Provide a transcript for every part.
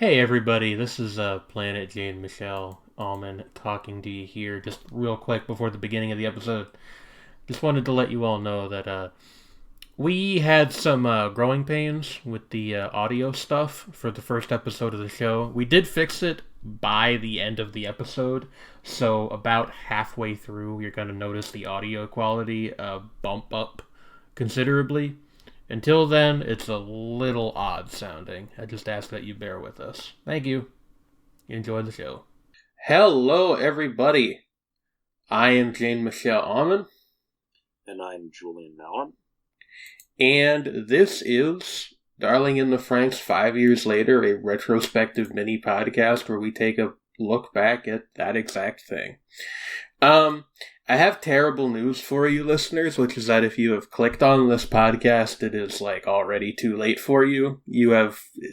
Hey everybody, this is Planet Jane Michelle Allman talking to you here just real quick before the beginning of the episode. Just wanted to let you all know that we had some growing pains with the audio stuff for the first episode of the show. We did fix it by the end of the episode, so about halfway through you're going to notice the audio quality bump up considerably. Until then, it's a little odd sounding. I just ask that you bear with us. Thank you. Enjoy the show. Hello, everybody. I am Jane Michelle Almond. And I'm Julian Mallon. And this is Darling in the Franks 5 years later, a retrospective mini podcast where we take a look back at that exact thing. I have terrible news for you listeners, which is that if you have clicked on this podcast, it is already too late for you.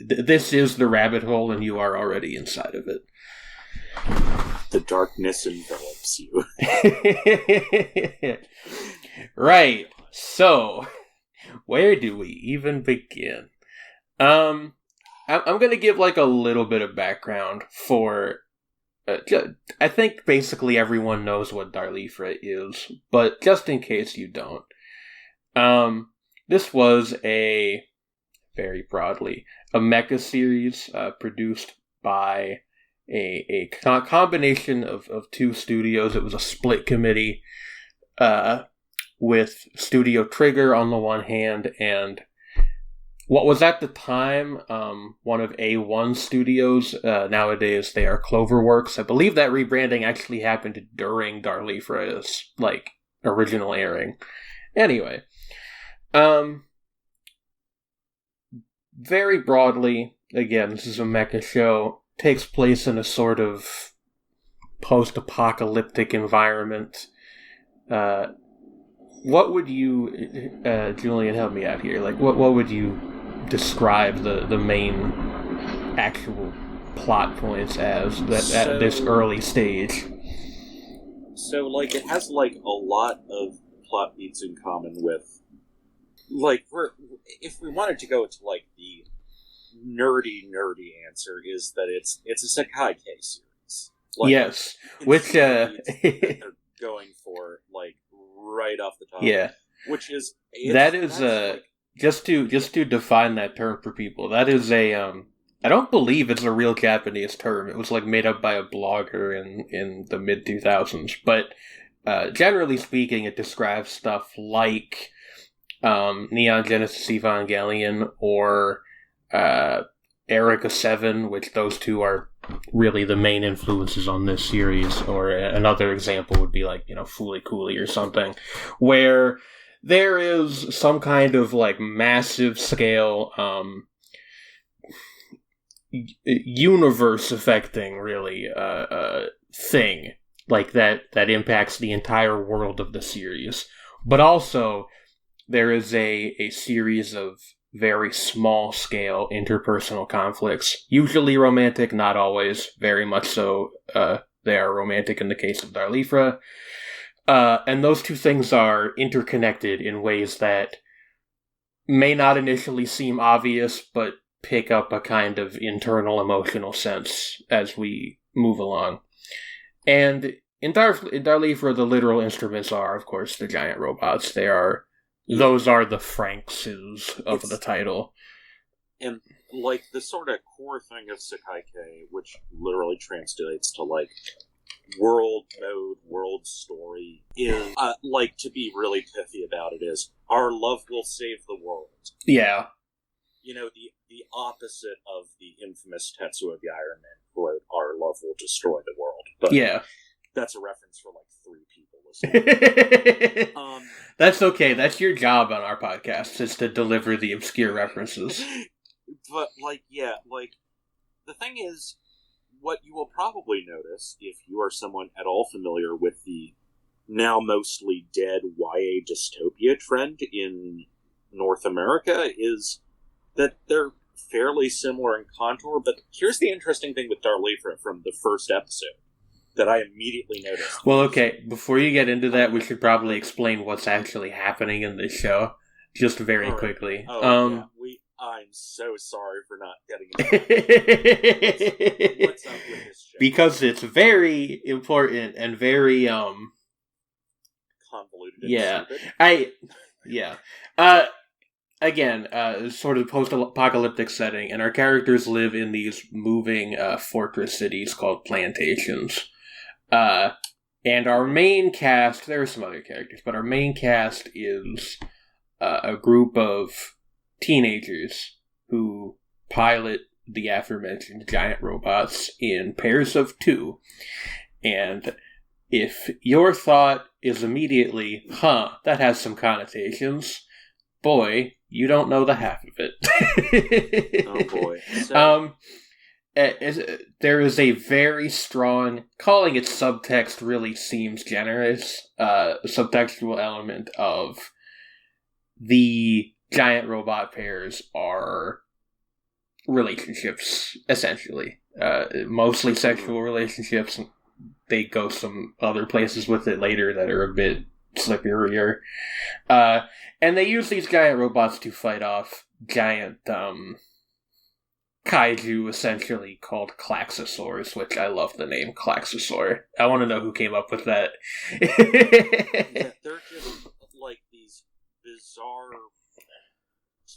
This is the rabbit hole and you are already inside of it. The darkness envelops you. Right. So, where do we even begin? I'm going to give a little bit of background for... I think basically everyone knows what DarliFra is, but just in case you don't, this was very broadly, a mecha series produced by a combination of two studios. It was a split committee with Studio Trigger on the one hand and what was at the time one of A1 Studios. Nowadays they are Cloverworks. I believe that rebranding actually happened during DarliFra's original airing. Anyway, very broadly, again, this is a mecha show. Takes place in a sort of post-apocalyptic environment. What would you, Julian, help me out here? What would you describe the main actual plot points as at this early stage? So, it has, a lot of plot beats in common with, if we wanted to go to, the nerdy answer is that it's a Sekai series. Yes, which, they're going for, right off the top. Yeah. Which is... Just to define that term for people, that is I don't believe it's a real Japanese term. It was made up by a blogger in the mid 2000s, but generally speaking, it describes stuff like Neon Genesis Evangelion or Erica 7, which those two are really the main influences on this series. Or another example would be Fooly Cooly or something, where there is some kind of massive scale universe affecting really thing that impacts the entire world of the series. But also there is a series of very small scale interpersonal conflicts, usually romantic, not always, very much so. They are romantic in the case of DarliFra. And those two things are interconnected in ways that may not initially seem obvious, but pick up a kind of internal emotional sense as we move along. And in DarliFra, the literal instruments are, of course, the giant robots. Those are the FranXXs of the title. And, the sort of core thing of Sekai, which literally translates to, world mode, world story, is, to be really pithy about it, is our love will save the world. Yeah. The opposite of the infamous Tetsuo the Iron Man quote, our love will destroy the world. But yeah. That's a reference for, 3 people listening. That's okay. That's your job on our podcast, is to deliver the obscure references. But, the thing is, what you will probably notice, if you are someone at all familiar with the now mostly dead YA dystopia trend in North America, is that they're fairly similar in contour. But here's the interesting thing with DarliFra from the first episode that I immediately noticed. Well, okay, before you get into that, we should probably explain what's actually happening in this show, just very quickly. I'm so sorry for not getting it. What's up with this show? Because it's very important and very convoluted and stupid. Again, sort of post-apocalyptic setting, and our characters live in these moving fortress cities called plantations. And our main cast, there are some other characters, but our main cast is a group of teenagers who pilot the aforementioned giant robots in pairs of 2. And if your thought is immediately, that has some connotations, boy, you don't know the half of it. Oh boy. So... there is a very strong, calling it subtext really seems generous, subtextual element of the giant robot pairs are relationships, essentially. Mostly sexual relationships. They go some other places with it later that are a bit slipperier. And they use these giant robots to fight off giant, kaiju, essentially, called Klaxosaurs, which I love the name Klaxosaur. I want to know who came up with that. Yeah, they're just, like, these bizarre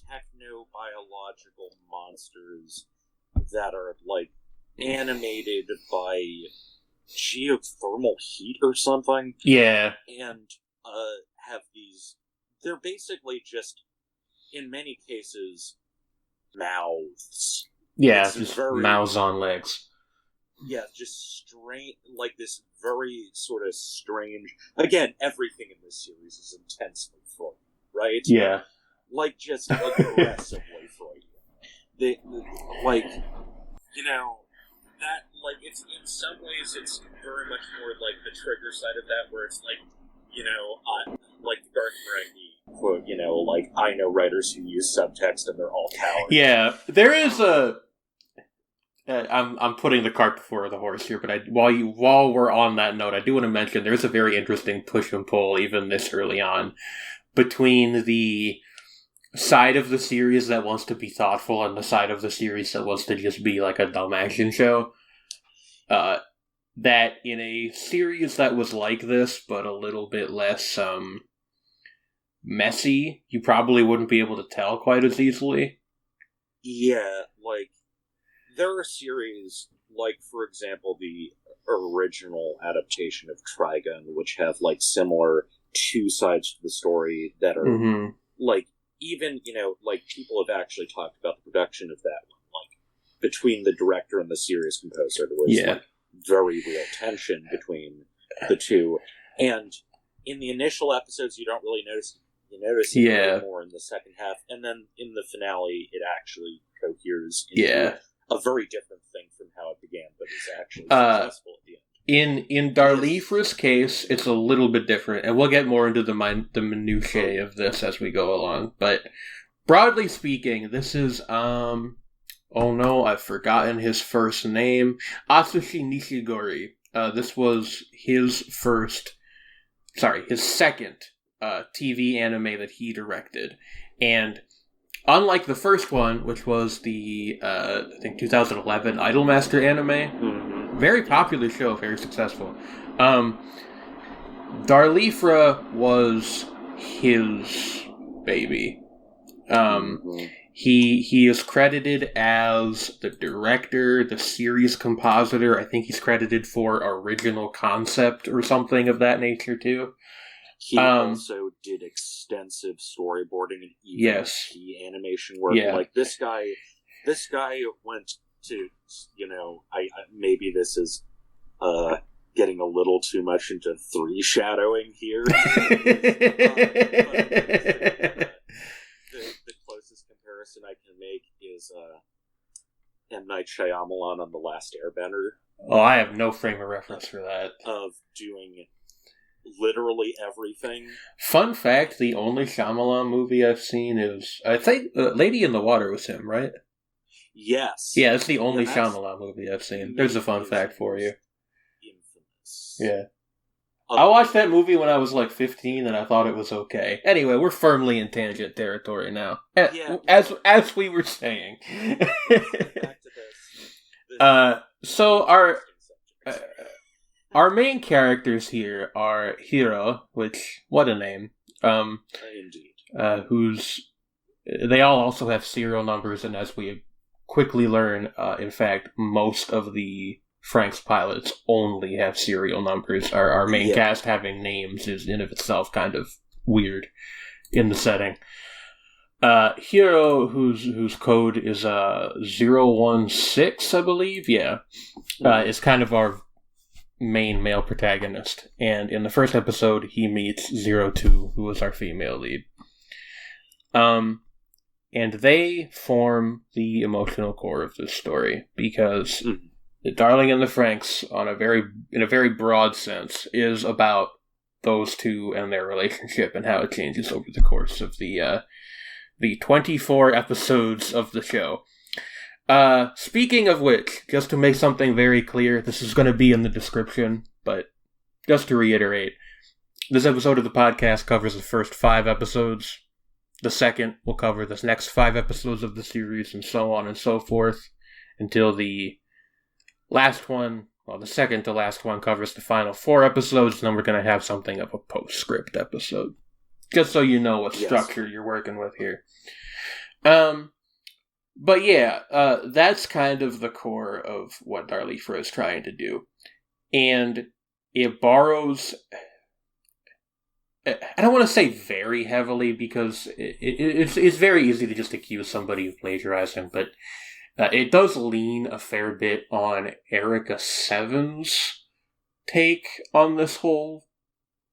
techno-biological monsters that are, like, animated by geothermal heat or something. Yeah. And, have these... They're basically just, in many cases, mouths. Yeah, it's just mouths on legs. Yeah, just strange, like this very sort of strange... Again, everything in this series is intensely Freudian, right? Yeah. Like, just aggressively Freudian. Like, you know, that, like, it's, in some ways, it's very much more like the trigger side of that, where it's like, you know, like the Garth Marenghi quote, you know, like, I know writers who use subtext and they're all cowards. Yeah, there is a... I'm putting the cart before the horse here, but while we're on that note, I do want to mention there's a very interesting push and pull, even this early on, between the side of the series that wants to be thoughtful and the side of the series that wants to just be like a dumb action show. That in a series that was like this, but a little bit less messy, you probably wouldn't be able to tell quite as easily. Yeah, like, there are series, like, for example, the original adaptation of Trigun, which have, like, similar 2 sides to the story that are, like, even, you know, like, people have actually talked about the production of that one, like, between the director and the series composer, there was, like, very real tension between the two. And in the initial episodes, you don't really notice. You notice it more in the second half, and then in the finale, it actually coheres into a very different thing from how it began, but is actually successful at the end. In DarliFra's case, it's a little bit different, and we'll get more into the minutiae of this as we go along. But broadly speaking, this is oh no, I've forgotten his first name. Atsushi Nishigori. This was his second TV anime that he directed. And unlike the first one, which was the, I think 2011 Idolmaster anime, very popular show, very successful. DarliFra was his baby. He is credited as the director, the series compositor. I think he's credited for original concept or something of that nature too. He also did extensive storyboarding and even the animation work. Yeah. Like, this guy went to, you know, I maybe this is getting a little too much into 3 shadowing here. The closest comparison I can make is M. Night Shyamalan on The Last Airbender. Oh, I have no frame of reference for that. Of doing literally everything. Fun fact, the only Shyamalan movie I've seen is, I think, Lady in the Water was him, right? Yes. Yeah, it's the only Shyamalan movie I've seen. There's a fun fact for you. Infamous. Yeah. I watched that movie when I was like 15, and I thought it was okay. Anyway, we're firmly in tangent territory now. As we were saying. Back to this. So our main characters here are Hiro, which, what a name. Indeed. They all also have serial numbers, and as we quickly learn, in fact, most of the FranXX pilots only have serial numbers. Our main cast having names is in of itself kind of weird in the setting. Hiro, whose code is 016, I believe, is kind of our main male protagonist. And in the first episode, he meets 02, who is our female lead. And they form the emotional core of this story, because the Darling and the FranXX, in a very broad sense, is about those two and their relationship and how it changes over the course of the 24 episodes of the show. Speaking of which, just to make something very clear, this is going to be in the description, but just to reiterate, this episode of the podcast covers the first 5 episodes. The second will cover the next 5 episodes of the series, and so on and so forth, until the last one, the second to last one, covers the final 4 episodes, and then we're going to have something of a postscript episode. Just so you know what structure you're working with here. But yeah, that's kind of the core of what DarliFra is trying to do. And it borrows... I don't want to say very heavily, because it's very easy to just accuse somebody of plagiarizing, but it does lean a fair bit on Erica Seven's take on this whole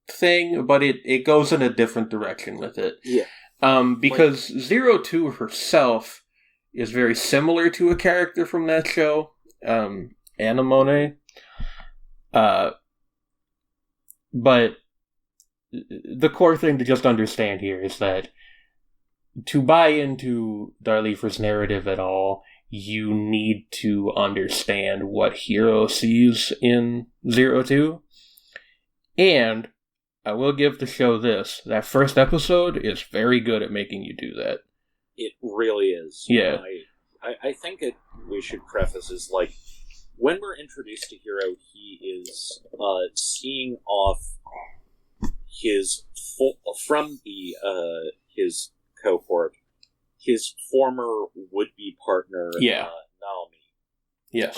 thing, but it goes in a different direction with it. Yeah. Because 02 herself is very similar to a character from that show, Anemone. But the core thing to just understand here is that to buy into DarliFra's narrative at all, you need to understand what Hiro sees in 02. And I will give the show this: that first episode is very good at making you do that. It really is. Yeah. I think we should preface is, like, when we're introduced to Hiro, he is seeing off his cohort, his former would-be partner, Naomi. Yes.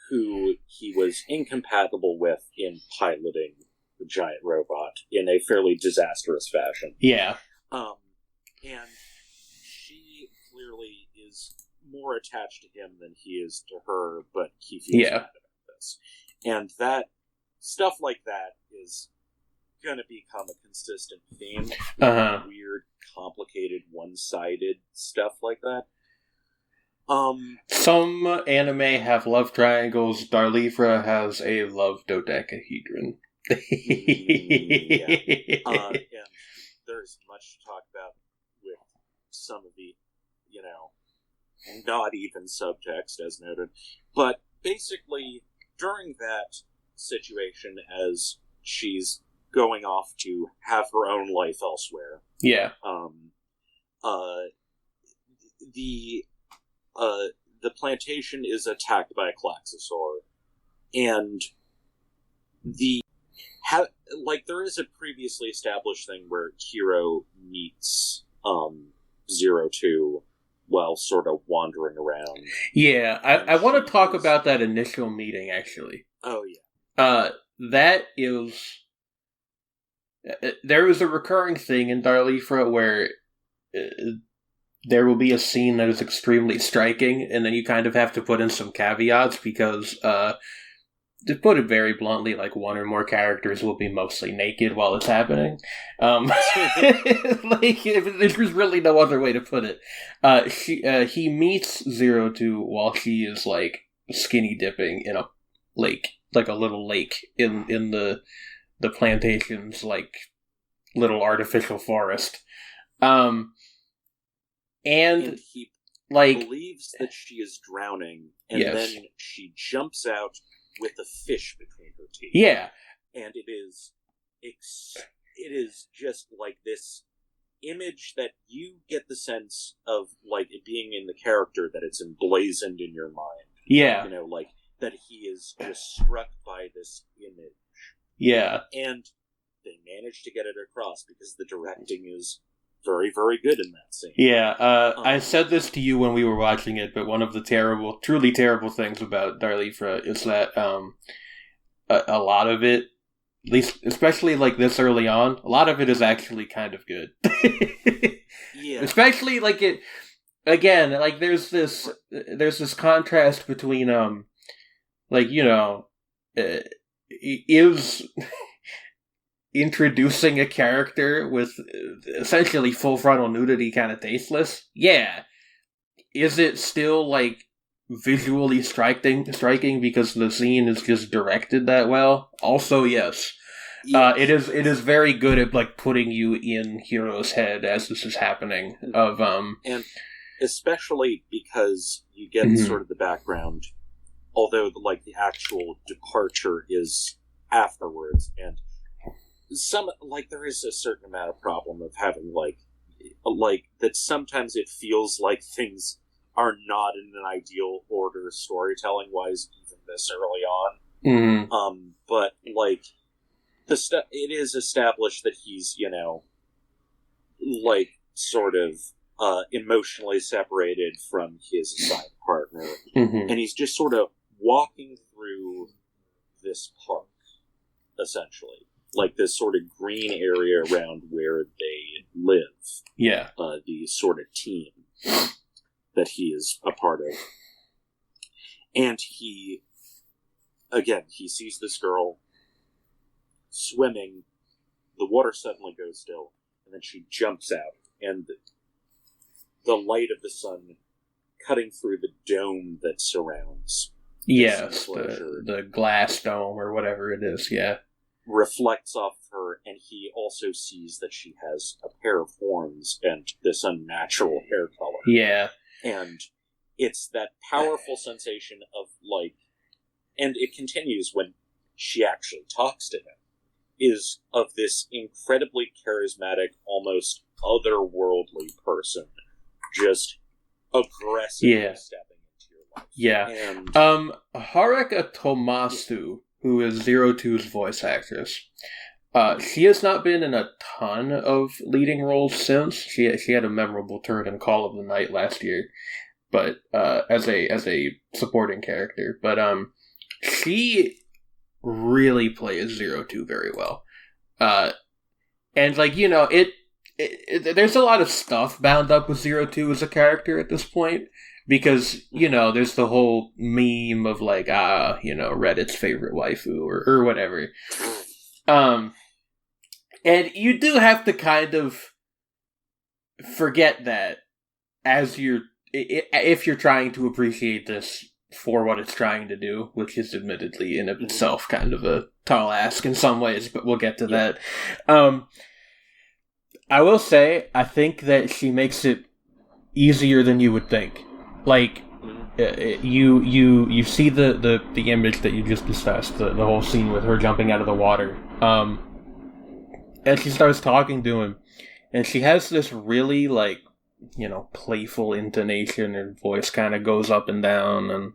Who he was incompatible with in piloting the giant robot in a fairly disastrous fashion. Yeah. And she clearly is more attached to him than he is to her, but he feels bad about this. And that stuff like that is going to become a consistent theme. Weird, complicated, one-sided stuff like that. Some anime have love triangles. DarliFra has a love dodecahedron. And there's much to talk about with some of the, not even subtext, as noted. But basically, during that situation, as she's going off to have her own life elsewhere. Yeah. The plantation is attacked by a Klaxosaur, and there is a previously established thing where Hiro meets 02 while sort of wandering around. Yeah, I want to talk about that initial meeting, actually. Oh, yeah. That is... there is a recurring thing in DarliFra where there will be a scene that is extremely striking, and then you kind of have to put in some caveats, because, to put it very bluntly, like, one or more characters will be mostly naked while it's happening. There's really no other way to put it. He meets 02 while she is, like, skinny dipping in a lake, like a little lake in the plantation's, like, little artificial forest. And he like believes that she is drowning, and then she jumps out with a fish between her teeth. Yeah, and it is just like this image that you get the sense of like it being in the character, that it's emblazoned in your mind. Yeah. You know, like that he is just struck by this image. Yeah. And they managed to get it across because the directing is very, very good in that scene. Yeah, I said this to you when we were watching it, but one of the truly terrible things about DarliFra is that a lot of it, at least especially like this early on, a lot of it is actually kind of good. Yeah. Especially like it again, like there's this contrast between like, you know, is introducing a character with essentially full frontal nudity kind of tasteless? Yeah. Is it still like visually striking because the scene is just directed that well? Also, yes. Yeah. It is very good at like putting you in Hiro's head as this is happening. And especially because you get sort of the background, although like the actual departure is afterwards, and some like there is a certain amount of problem of having like that sometimes it feels like things are not in an ideal order storytelling wise even this early on. But like it is established that he's, you know, like sort of emotionally separated from his assigned partner, and he's just sort of walking through this park, essentially, like this sort of green area around where they live. Yeah. The sort of team that he is a part of. And he sees this girl swimming, the water suddenly goes still, and then she jumps out, and the light of the sun cutting through the dome that surrounds yes, the glass dome or whatever it is, yeah, reflects off her, and he also sees that she has a pair of horns and this unnatural hair color. Yeah. And it's that powerful sensation of like, and it continues when she actually talks to him, is of this incredibly charismatic, almost otherworldly person just aggressively stepping into your life. Yeah. And Haruka Tomasu, who is Zero Two's voice actress, she has not been in a ton of leading roles since. She had a memorable turn in Call of the Night last year, but as a supporting character. But she really plays Zero Two very well. And like, you know, it there's a lot of stuff bound up with Zero Two as a character at this point. Because, you know, there's the whole meme of like, you know, Reddit's favorite waifu or whatever. And you do have to kind of forget that as if you're trying to appreciate this for what it's trying to do, which is admittedly in of itself kind of a tall ask in some ways, but we'll get to that. I will say, I think that she makes it easier than you would think. Like, you see the image that you just discussed, the whole scene with her jumping out of the water, and she starts talking to him, and she has this really, like, you know, playful intonation. Her voice kind of goes up and down, and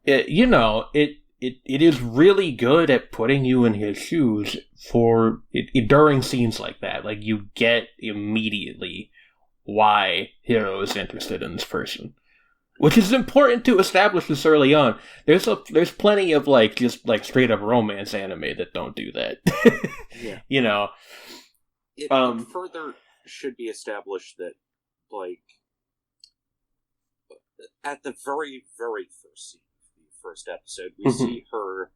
it is really good at putting you in his shoes during scenes like that. Like, you get immediately why Hiro is interested in this person, which is important to establish this early on. There's plenty of like just like straight up romance anime that don't do that. Yeah. You know, it further should be established that like at the very, very first scene, the first episode, we see her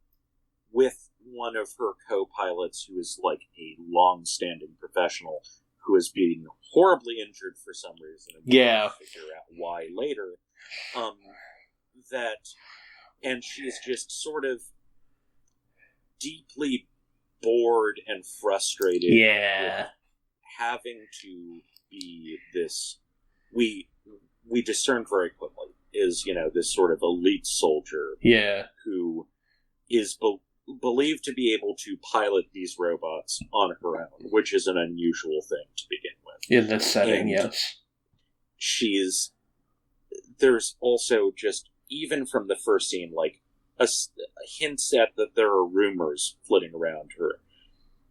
with one of her co-pilots who is like a long-standing professional who is being horribly injured for some reason. And we'll figure out why later. And she's just sort of deeply bored and frustrated with having to be this, we discern very quickly, is, you know, this sort of elite soldier who is believed to be able to pilot these robots on her own, which is an unusual thing to begin with. In this setting, And yes. There's also just, even from the first scene, like, a hint at that there are rumors flitting around her.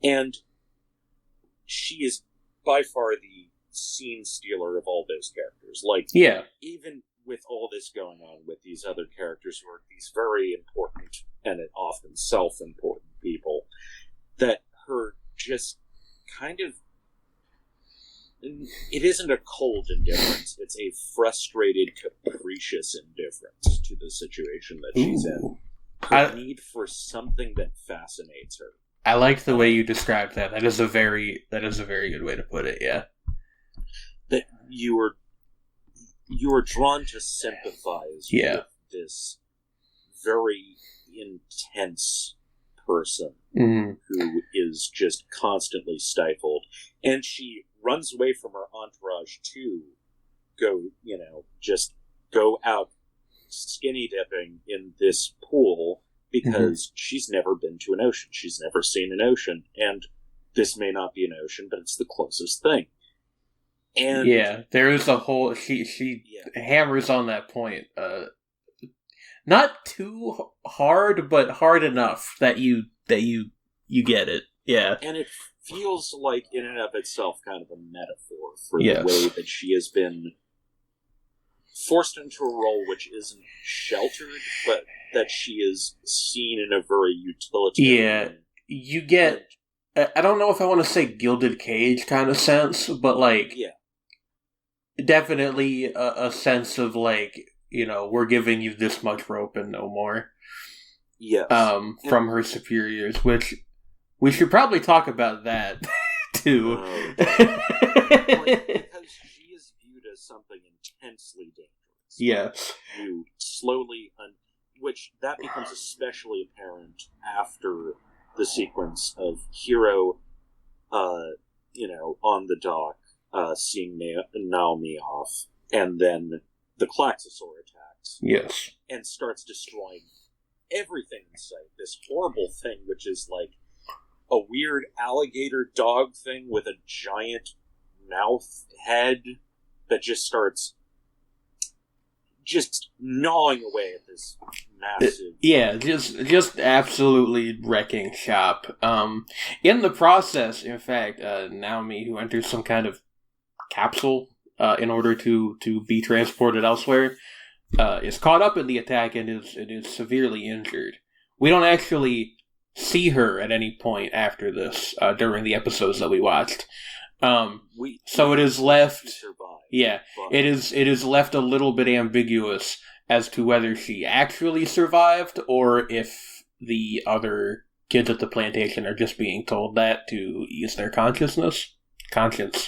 And she is by far the scene stealer of all those characters. Like, yeah. Even with all this going on with these other characters who are these very important and often self-important people, that her just kind of, it isn't a cold indifference, it's a frustrated, capricious indifference to the situation that she's in. Her need for something that fascinates her. I like the way you described that. That is a very good way to put it, yeah. That you are drawn to sympathize with this very intense person who is just constantly stifled. And she runs away from her entourage to go out skinny dipping in this pool because she's never been to an ocean. She's never seen an ocean. And this may not be an ocean, but it's the closest thing. And yeah, there is a whole... She hammers on that point. Not too hard, but hard enough that you get it. Yeah. And it feels like, in and of itself, kind of a metaphor for the way that she has been forced into a role which isn't sheltered, but that she is seen in a very utilitarian... Yeah, you get... I don't know if I want to say gilded cage kind of sense, but, like... Yeah. Definitely a sense of, like, we're giving you this much rope and no more. Yes. From her superiors, which we should probably talk about that, too. Because she is viewed as something intensely dangerous. Yes. You slowly... which that becomes especially apparent after the sequence of Hiro, on the dock, seeing Naomi off, and then the Klaxosaur attacks. Yes. And starts destroying everything in sight. This horrible thing, which is like a weird alligator dog thing with a giant mouth head that just starts gnawing away at this massive... just absolutely wrecking shop. In the process, in fact, Naomi, who enters some kind of capsule in order to be transported elsewhere, is caught up in the attack and is severely injured. We don't actually see her at any point after this during the episodes that we watched. So it is left... Yeah, it is left a little bit ambiguous as to whether she actually survived or if the other kids at the plantation are just being told that to ease their conscience,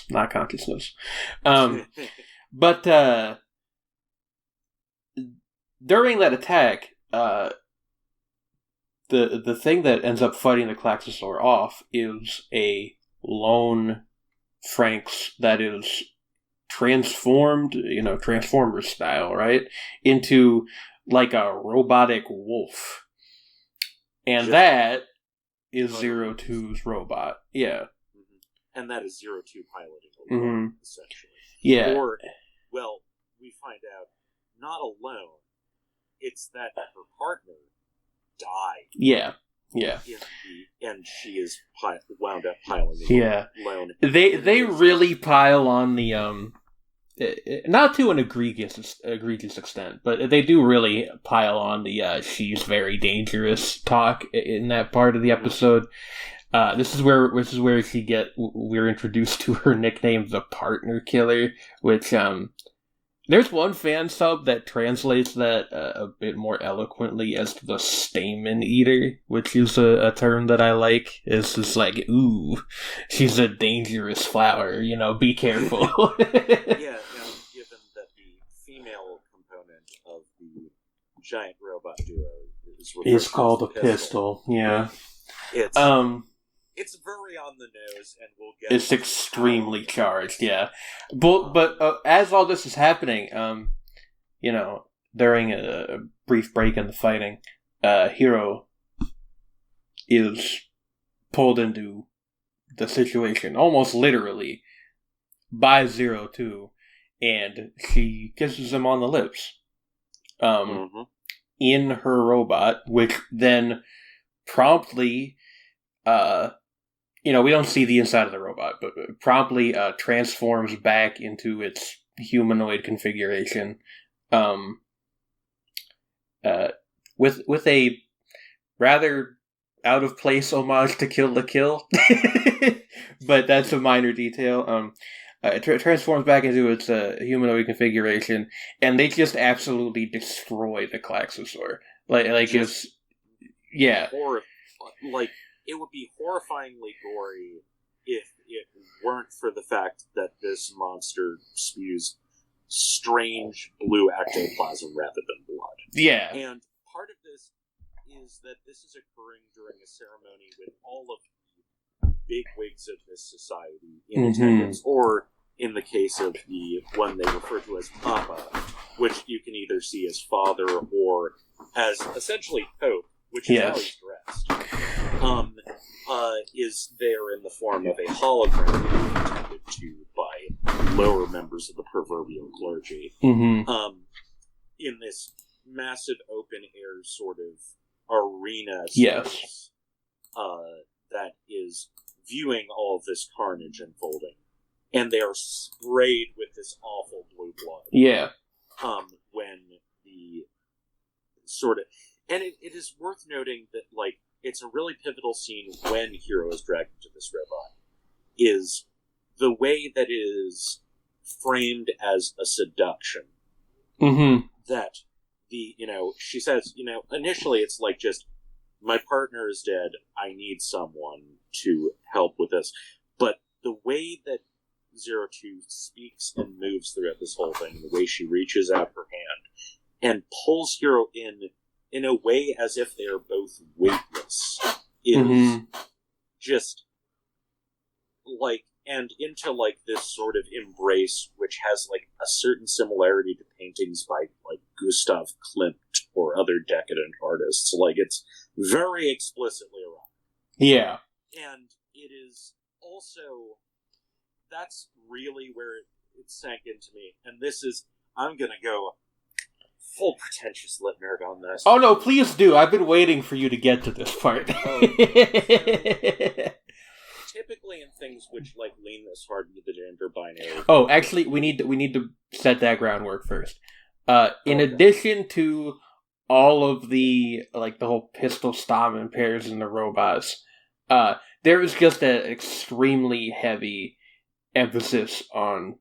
not consciousness. But during that attack, the thing that ends up fighting the Klaxosaur off is a lone FranXX that is transformed, Transformer style, right? Into like a robotic wolf. And that is Zero Two's robot. Yeah. And that is Zero Two piloting alone, essentially. Yeah. Or, well, we find out, not alone, it's that her partner died. Yeah. Yeah. And she is wound up piling alone. They really pile on the not to an egregious extent, but they do really pile on the she's very dangerous talk in that part of the episode. This is where we're introduced to her nickname, the Partner Killer, which there's one fan sub that translates that a bit more eloquently as the Stamen Eater, which is a term that I like. It's just like, ooh, she's a dangerous flower, be careful. Yeah, given that the female component of the giant robot duo is called a pistol. Yeah. It's very on the nose, and we'll get... It's extremely charged, yeah. But as all this is happening, during a brief break in the fighting, Hiro is pulled into the situation, almost literally, by 02, and she kisses him on the lips. In her robot, which then promptly, we don't see the inside of the robot, but promptly transforms back into its humanoid configuration, with a rather out of place homage to Kill la Kill, but that's a minor detail. It transforms back into its humanoid configuration, and they just absolutely destroy the Klaxosaur. Or, it would be horrifyingly gory if it weren't for the fact that this monster spews strange blue ectoplasm rather than blood. Yeah. And part of this is that this is occurring during a ceremony with all of the bigwigs of this society in attendance, or in the case of the one they refer to as Papa, which you can either see as father or as essentially Pope, which is how he's dressed, is there in the form of a hologram attended to by lower members of the proverbial clergy. In this massive open air sort of arena space, that is viewing all of this carnage unfolding. And they are sprayed with this awful blue blood. Yeah. When the sort of... And it is worth noting that, it's a really pivotal scene when Hiro is dragged into this robot, is the way that it is framed as a seduction. That she says, initially it's just, my partner is dead, I need someone to help with this. But the way that 02 speaks and moves throughout this whole thing, the way she reaches out her hand and pulls Hiro in a way as if they are both weightless, is just and into this sort of embrace, which has a certain similarity to paintings by Gustav Klimt or other decadent artists. It's very explicitly erotic. Yeah. And it is also, that's really where it sank into me. And this is, I'm going to go full pretentious lit nerd on this. Oh no, please do. I've been waiting for you to get to this part. Typically in things which lean this hard into the gender binary. Oh, actually, we need to set that groundwork first. In addition to all of the the whole pistol Stamen pairs in the robots, there is just an extremely heavy emphasis on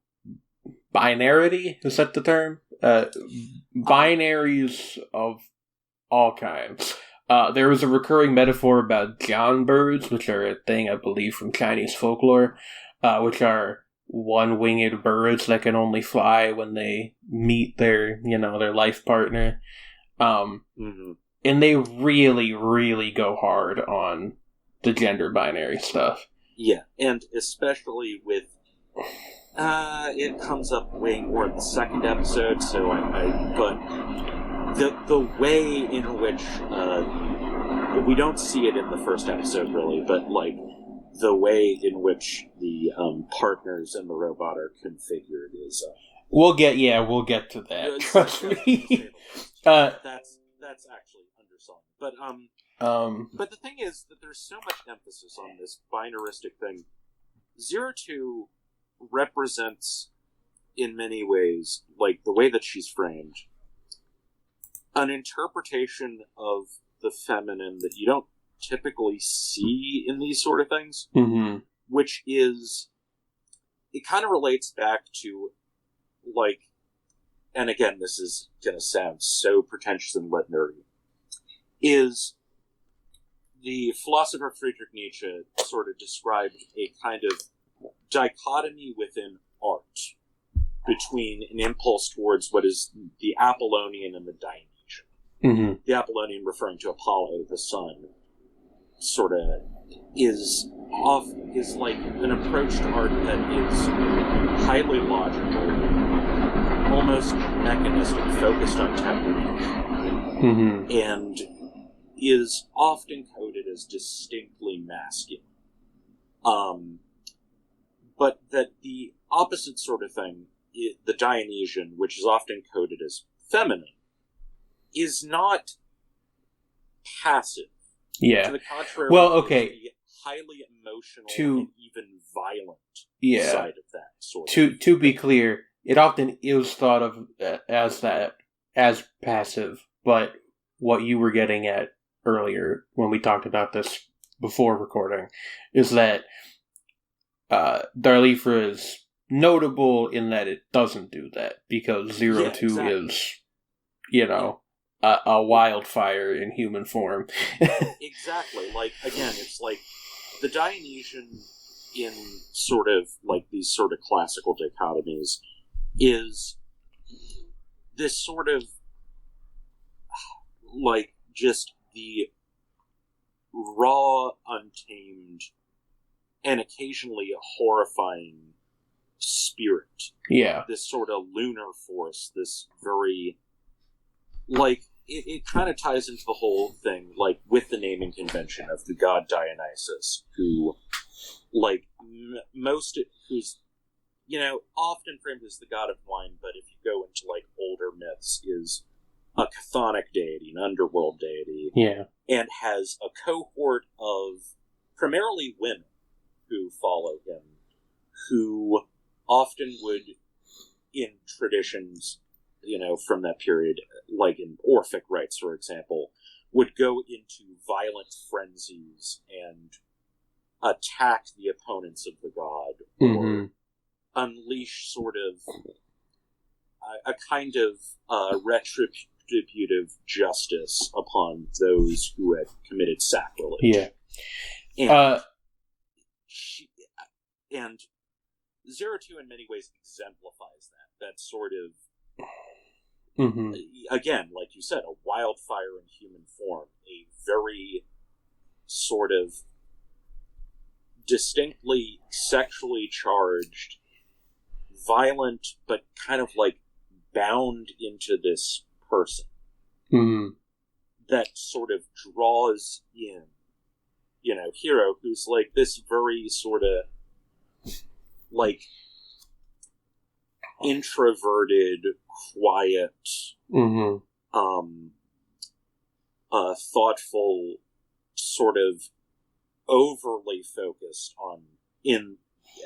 binarity. Is that the term? Binaries of all kinds. There was a recurring metaphor about Johnbirds, which are a thing, I believe, from Chinese folklore, which are one-winged birds that can only fly when they meet their life partner. And they really, really go hard on the gender binary stuff. Yeah, and especially with... it comes up way more in the second episode, so but the way in which we don't see it in the first episode really, but the way in which the partners in the robot are configured is we'll get to that. Trust me. That's actually undersung, but the thing is that there's so much emphasis on this binaristic thing. 02 represents, in many ways, the way that she's framed, an interpretation of the feminine that you don't typically see in these sort of things, which is, it kind of relates back to, and again, this is going to sound so pretentious and lit nerdy, is the philosopher Friedrich Nietzsche sort of described a kind of dichotomy within art between an impulse towards what is the Apollonian and the Dionysian. The Apollonian referring to Apollo, the sun, sort of is an approach to art that is highly logical, almost mechanistic, focused on technique, and is often coded as distinctly masculine. But that the opposite sort of thing, the Dionysian, which is often coded as feminine, is not passive. Yeah. To the contrary, well, okay. the highly emotional and even violent side of that sort of. To be clear, it often is thought of as passive, but what you were getting at earlier when we talked about this before recording is that DarliFra is notable in that it doesn't do that, because Zero Two exactly. is, a wildfire in human form. Exactly. Like, again, it's like the Dionysian in sort of like these sort of classical dichotomies is this sort of like just the raw, untamed, and occasionally a horrifying spirit. Yeah. This sort of lunar force, this very, like, it kind of ties into the whole thing, like, with the naming convention of the god Dionysus, who, like, who's, often framed as the god of wine, but if you go into, like, older myths, is a chthonic deity, an underworld deity. Yeah. And has a cohort of primarily women who follow him, who often would, in traditions, from that period, like in Orphic rites, for example, would go into violent frenzies and attack the opponents of the god, or unleash sort of a kind of retributive justice upon those who had committed sacrilege. Yeah. And Zero Two in many ways exemplifies that sort of, again, like you said, a wildfire in human form, a very sort of distinctly sexually charged, violent, but kind of like bound into this person that sort of draws in, Hero, who's like this very sort of like introverted, quiet, thoughtful, sort of overly focused on,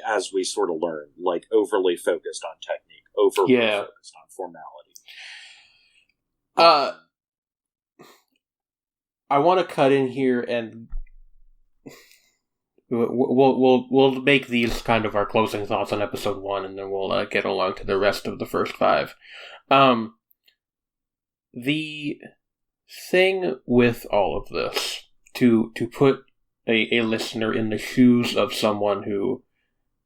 as we sort of learn, like overly focused on technique, overly focused on formality. I want to cut in here, and we'll make these kind of our closing thoughts on episode 1, and then we'll get along to the rest of the first 5. The thing with all of this, to put a listener in the shoes of someone who,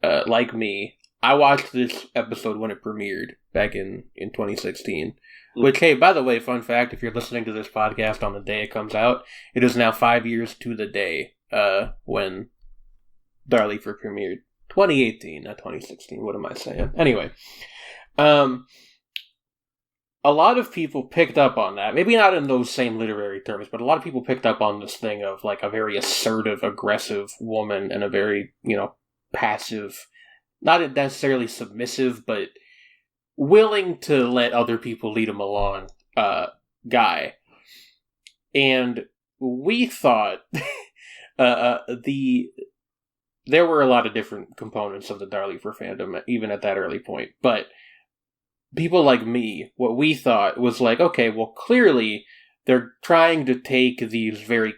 like me, I watched this episode when it premiered back in 2016. Which, hey, by the way, fun fact, if you're listening to this podcast on the day it comes out, it is now 5 years to the day when DarliFra premiered. 2018, not 2016. What am I saying? Anyway, a lot of people picked up on that. Maybe not in those same literary terms, but a lot of people picked up on this thing of like a very assertive, aggressive woman and a very, passive, not necessarily submissive, but willing to let other people lead him along guy. And we thought there were a lot of different components of the DarliFra fandom, even at that early point. But people like me, what we thought was like, okay, well, clearly they're trying to take these very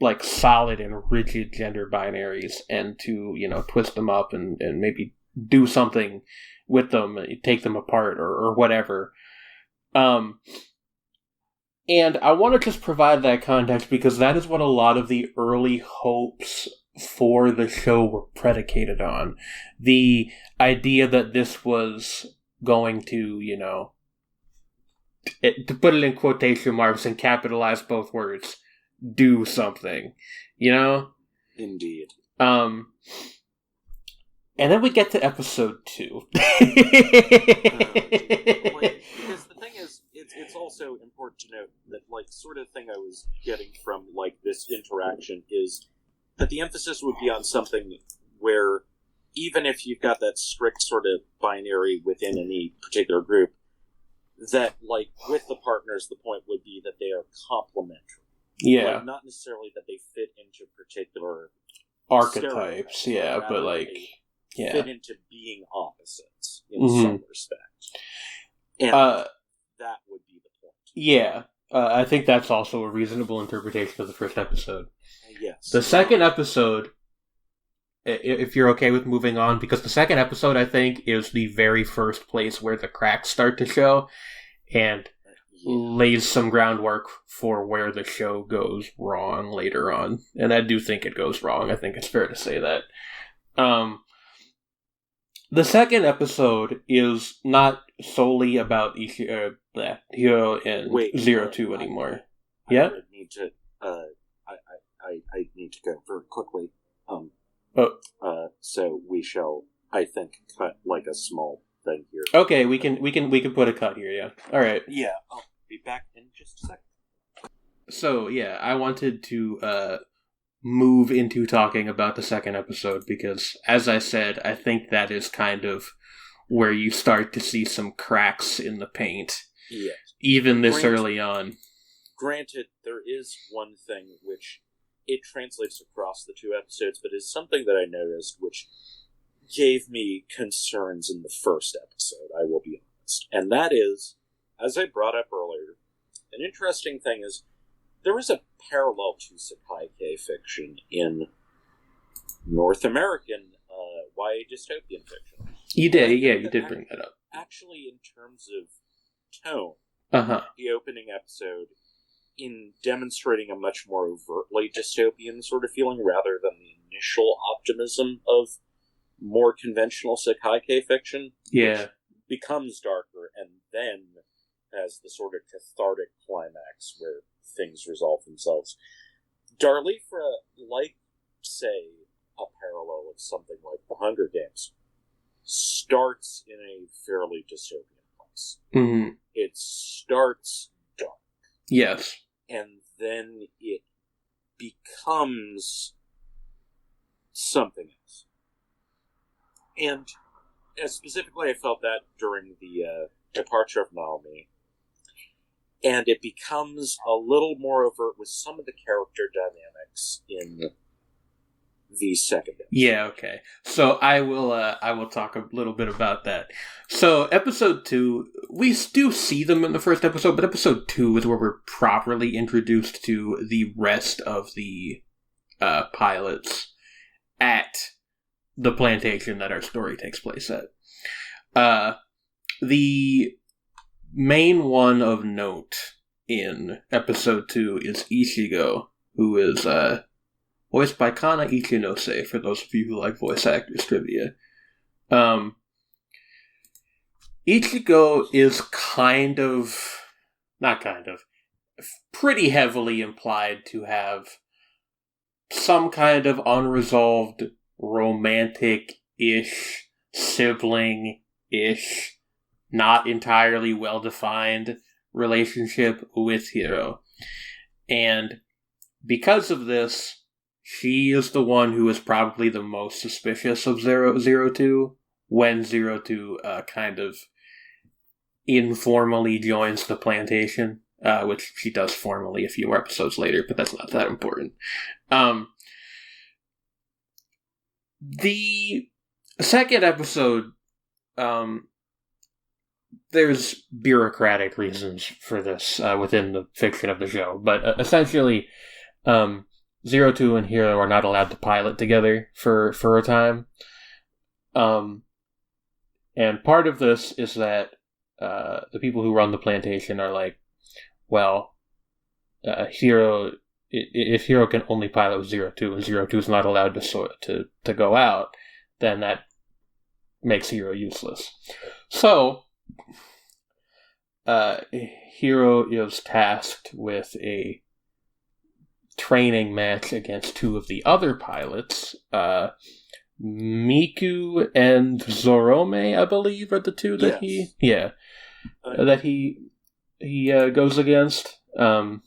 like solid and rigid gender binaries and to, twist them up and maybe do something with them, take them apart or whatever. And I want to just provide that context because that is what a lot of the early hopes for the show were predicated on. The idea that this was going to, to put it in quotation marks and capitalize both words, do something, Indeed. And then we get to episode 2. Because the thing is, it's also important to note that, like, sort of thing I was getting from, like, this interaction is that the emphasis would be on something where even if you've got that strict sort of binary within any particular group, that, like, with the partners, the point would be that they are complementary. Yeah. Like, not necessarily that they fit into particular archetypes, yeah, but, like, yeah. fit into being opposites in some respect. And that would be the point. Yeah. I think that's also a reasonable interpretation of the first episode. Yes. The second episode, if you're okay with moving on, because the second episode, I think, is the very first place where the cracks start to show, and lays some groundwork for where the show goes wrong later on. And I do think it goes wrong. I think it's fair to say that. The second episode is not solely about Hiro and 02 anymore. I need to. I need to go very quickly. So we shall, I think, cut like a small thing here. Okay, we can put a cut here. Yeah. All right. Yeah, I'll be back in just a second. So yeah, I wanted to move into talking about the second episode because, as I said, I think that is kind of where you start to see some cracks in the paint. Yes. Even this early on. Granted, there is one thing which it translates across the two episodes, but is something that I noticed which gave me concerns in the first episode, I will be honest. And that is, as I brought up earlier, an interesting thing is there is a parallel to Sekai fiction in North American YA dystopian fiction. You did, yeah, you did bring that up. Actually, in terms of tone, the opening episode, in demonstrating a much more overtly dystopian sort of feeling rather than the initial optimism of more conventional Sekai fiction, which becomes darker and then has the sort of cathartic climax where things resolve themselves. DarliFra, like, say, a parallel of something like The Hunger Games, starts in a fairly dystopian place. Mm-hmm. It starts dark. Yes. And then it becomes something else. And specifically, I felt that during the departure of Naomi. And it becomes a little more overt with some of the character dynamics in the second episode. Yeah, okay. So I will talk a little bit about that. So episode 2, we do see them in the first episode, but episode 2 is where we're properly introduced to the rest of the pilots at the plantation that our story takes place at. The main one of note in episode 2 is Ichigo, who is voiced by Kana Ichinose, for those of you who like voice actors trivia. Ichigo is pretty heavily implied to have some kind of unresolved romantic-ish, sibling-ish, not entirely well-defined relationship with Hiro. And because of this, she is the one who is probably the most suspicious of 02 when 02 kind of informally joins the plantation, which she does formally a few more episodes later, but that's not that important. The second episode, there's bureaucratic reasons for this within the fiction of the show, but essentially, 02 and Hiro are not allowed to pilot together for a time. And part of this is that the people who run the plantation are like, well, Hiro, if Hiro can only pilot with 02 and 02 is not allowed to go out, then that makes Hiro useless. So, Hiro is tasked with a training match against two of the other pilots. Miku and Zorome, I believe, are the two that he he goes against. And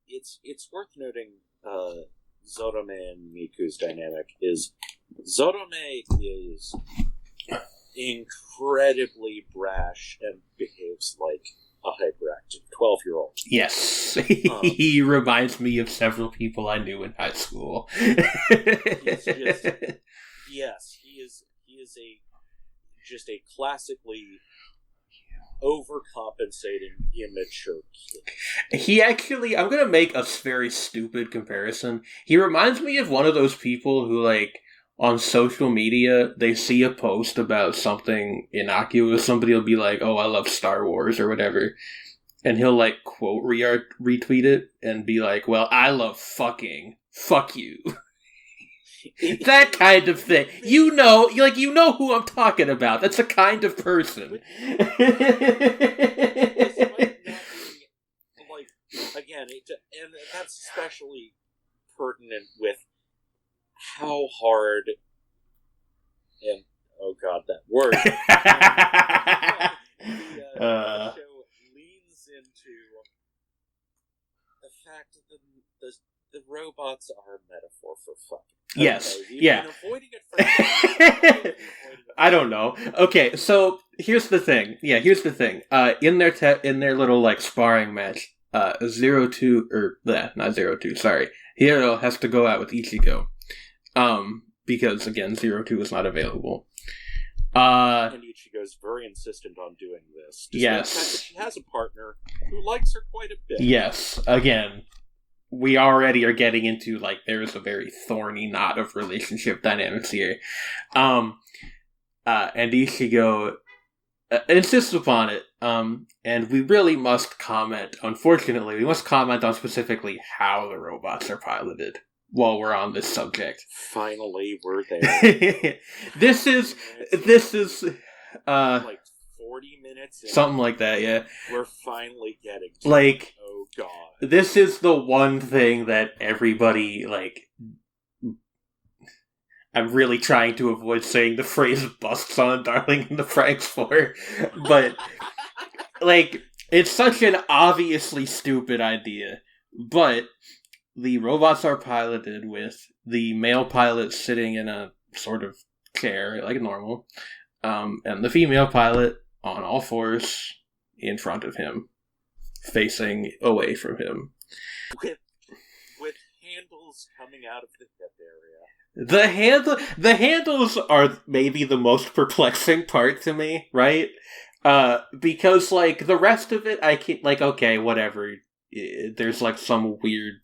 it's worth noting Zorome and Miku's dynamic is Zorome is incredibly brash and behaves like a hyperactive 12-year-old. Yes. He reminds me of several people I knew in high school. He's just, yes, he is just a classically overcompensating, immature kid. He actually, I'm going to make a very stupid comparison. He reminds me of one of those people who, like, on social media, they see a post about something innocuous. Somebody will be like, oh, I love Star Wars or whatever. And he'll, like, quote retweet it and be like, well, I love fucking. Fuck you. That kind of thing. You know who I'm talking about. That's the kind of person. Again, and that's especially pertinent with how hard, and oh god, that word, the show leans into the fact that the robots are a metaphor for fucking. Okay, yes, yeah. Avoiding it for I don't know. Okay, so here's the thing. In their little like sparring match, 02 or not 02. Sorry, Hiro has to go out with Ichigo, because again 02 is not available. And Ichigo's very insistent on doing this. Yes, the fact that she has a partner who likes her quite a bit. Yes, again. We already are getting into, like, there's a very thorny knot of relationship dynamics here. And Ichigo insists upon it. And we really must comment, unfortunately, we must comment on specifically how the robots are piloted while we're on this subject. Finally, we're there. This is like 40 minutes in, something like that, yeah. We're finally getting to like, oh god. This is the one thing that everybody, like, I'm really trying to avoid saying the phrase busts on Darling in the FranXX for, but, like, it's such an obviously stupid idea, but the robots are piloted with the male pilot sitting in a sort of chair, like normal, and the female pilot on all fours in front of him, facing away from him. With handles coming out of the hip area. The handles are maybe the most perplexing part to me, right? Because, like, the rest of it, I can't, like, okay, whatever. There's, like, some weird...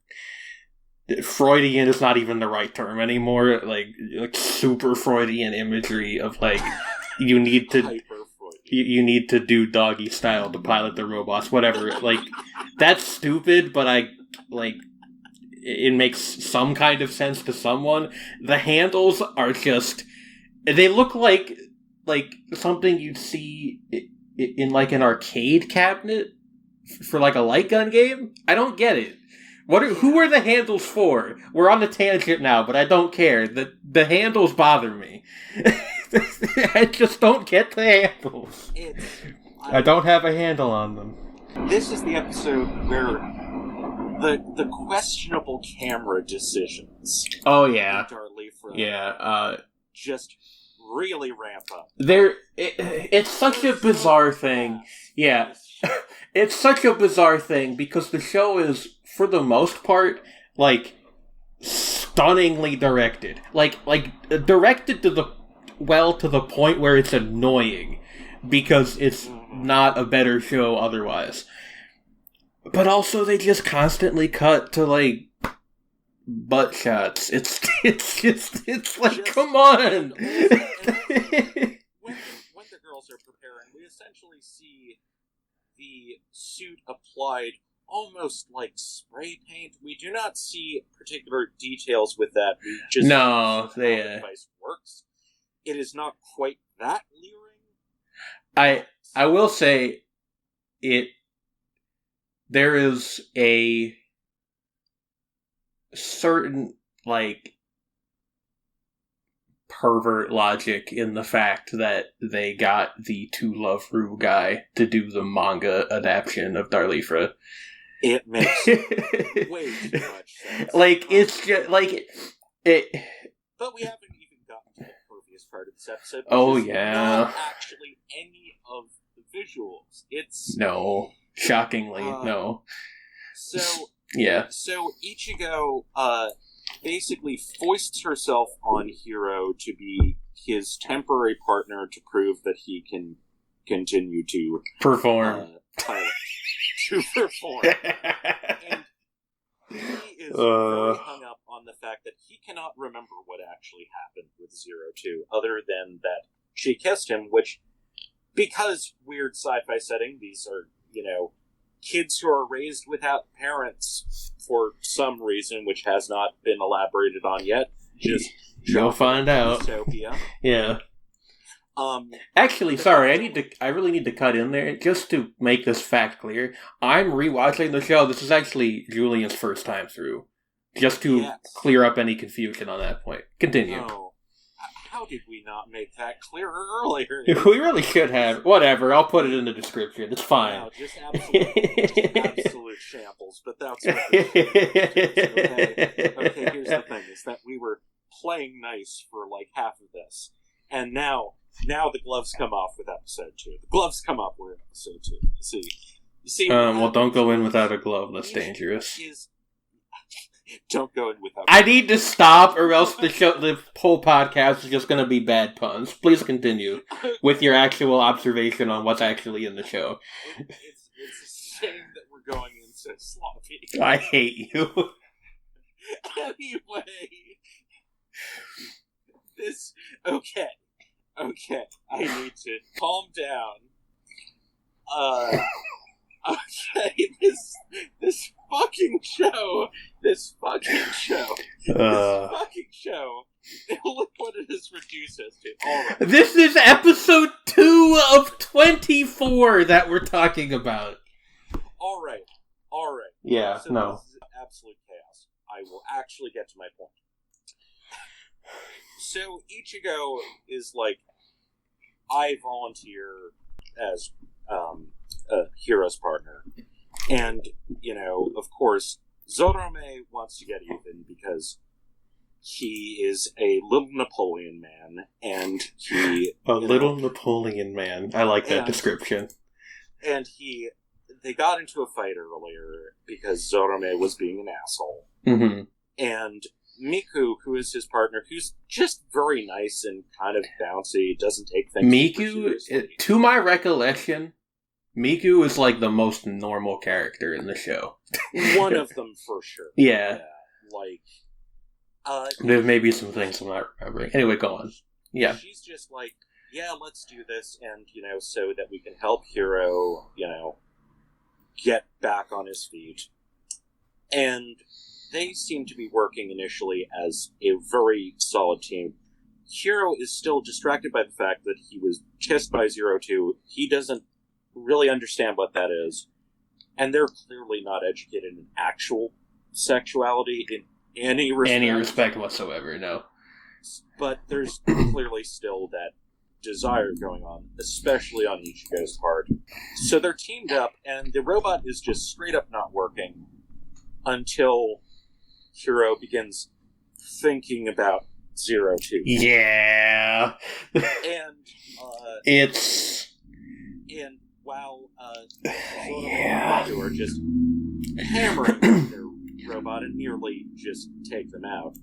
Freudian is not even the right term anymore. Like super Freudian imagery of, like, you need to do doggy style to pilot the robots, whatever. Like, that's stupid, but it makes some kind of sense to someone. The handles are just, they look like something you'd see in like an arcade cabinet for like a light gun game. I don't get it. Who are the handles for? We're on the tangent now, but I don't care. The handles bother me. I just don't get the handles. I don't have a handle on them. This is the episode where the questionable camera decisions. Oh yeah, DarliFra, yeah. Just really ramp up. It's such a bizarre thing. Yeah, it's such a bizarre thing because the show is, for the most part, like, stunningly directed. Like directed to the point where it's annoying, because it's not a better show otherwise. But also, they just constantly cut to, like, butt shots. It's like, come on! When the girls are preparing, we essentially see the suit applied almost like spray paint. We do not see particular details with that. We just see how the device works. It is not quite that leering. I will say there is a certain, like, pervert logic in the fact that they got the To Love Ru guy to do the manga adaptation of DarliFra. It makes way too much sense. Like, it's just, like, it... But we haven't even gotten to the pervious part of this episode. Oh, yeah. Not actually any of the visuals. It's... No. Shockingly, no. So... Yeah. So Ichigo, basically foists herself on Hiro to be his temporary partner to prove that he can continue to... Perform. To perform. And he is very hung up on the fact that he cannot remember what actually happened with 02, other than that she kissed him, which, because weird sci-fi setting, these are, kids who are raised without parents for some reason, which has not been elaborated on yet. Just you'll find out. Dystopia. Yeah. Actually, sorry, I really need to cut in there just to make this fact clear. I'm rewatching the show. This is actually Julian's first time through, just to clear up any confusion on that point. Continue. Oh, how did we not make that clearer earlier? We really should have. Whatever, I'll put it in the description. It's fine. No, just absolute shambles. But that's what okay, here's the thing: is that we were playing nice for like half of this, and now the gloves come off with episode 2. The gloves come off with episode 2. You see. Well, don't go in without a glove. That's dangerous. Don't go in without. I need to stop, or else the whole podcast is just going to be bad puns. Please continue with your actual observation on what's actually in the show. It's a shame that we're going in so sloppy. I hate you. Anyway, okay. I need to calm down. Okay, this fucking show. Look what it has reduced us to. All right. This is episode 2 of 24 that we're talking about. All right. Yeah, so no. This is absolute chaos. I will actually get to my point. So Ichigo is like, I volunteer as Hiro's partner. And, of course, Zorome wants to get even because he is a little Napoleon man, and he... little Napoleon man. I like that description. And they got into a fight earlier because Zorome was being an asshole. Mm-hmm. And Miku, who is his partner, who's just very nice and kind of bouncy, doesn't take things Miku, to my recollection, Miku is like the most normal character in the show. One of them for sure. Yeah. Like, there may be some things I'm not remembering. Anyway, go on. Yeah. She's just like, yeah, let's do this, and, so that we can help Hiro, get back on his feet. And they seem to be working initially as a very solid team. Hiro is still distracted by the fact that he was kissed by 02. He doesn't really understand what that is. And they're clearly not educated in actual sexuality in any respect. Any respect whatsoever, no. But there's clearly still that desire going on, especially on Ichigo's part. So they're teamed up, and the robot is just straight up not working until Hiro begins thinking about 02. Yeah. And and while Zoro are just hammering their robot and nearly just take them out.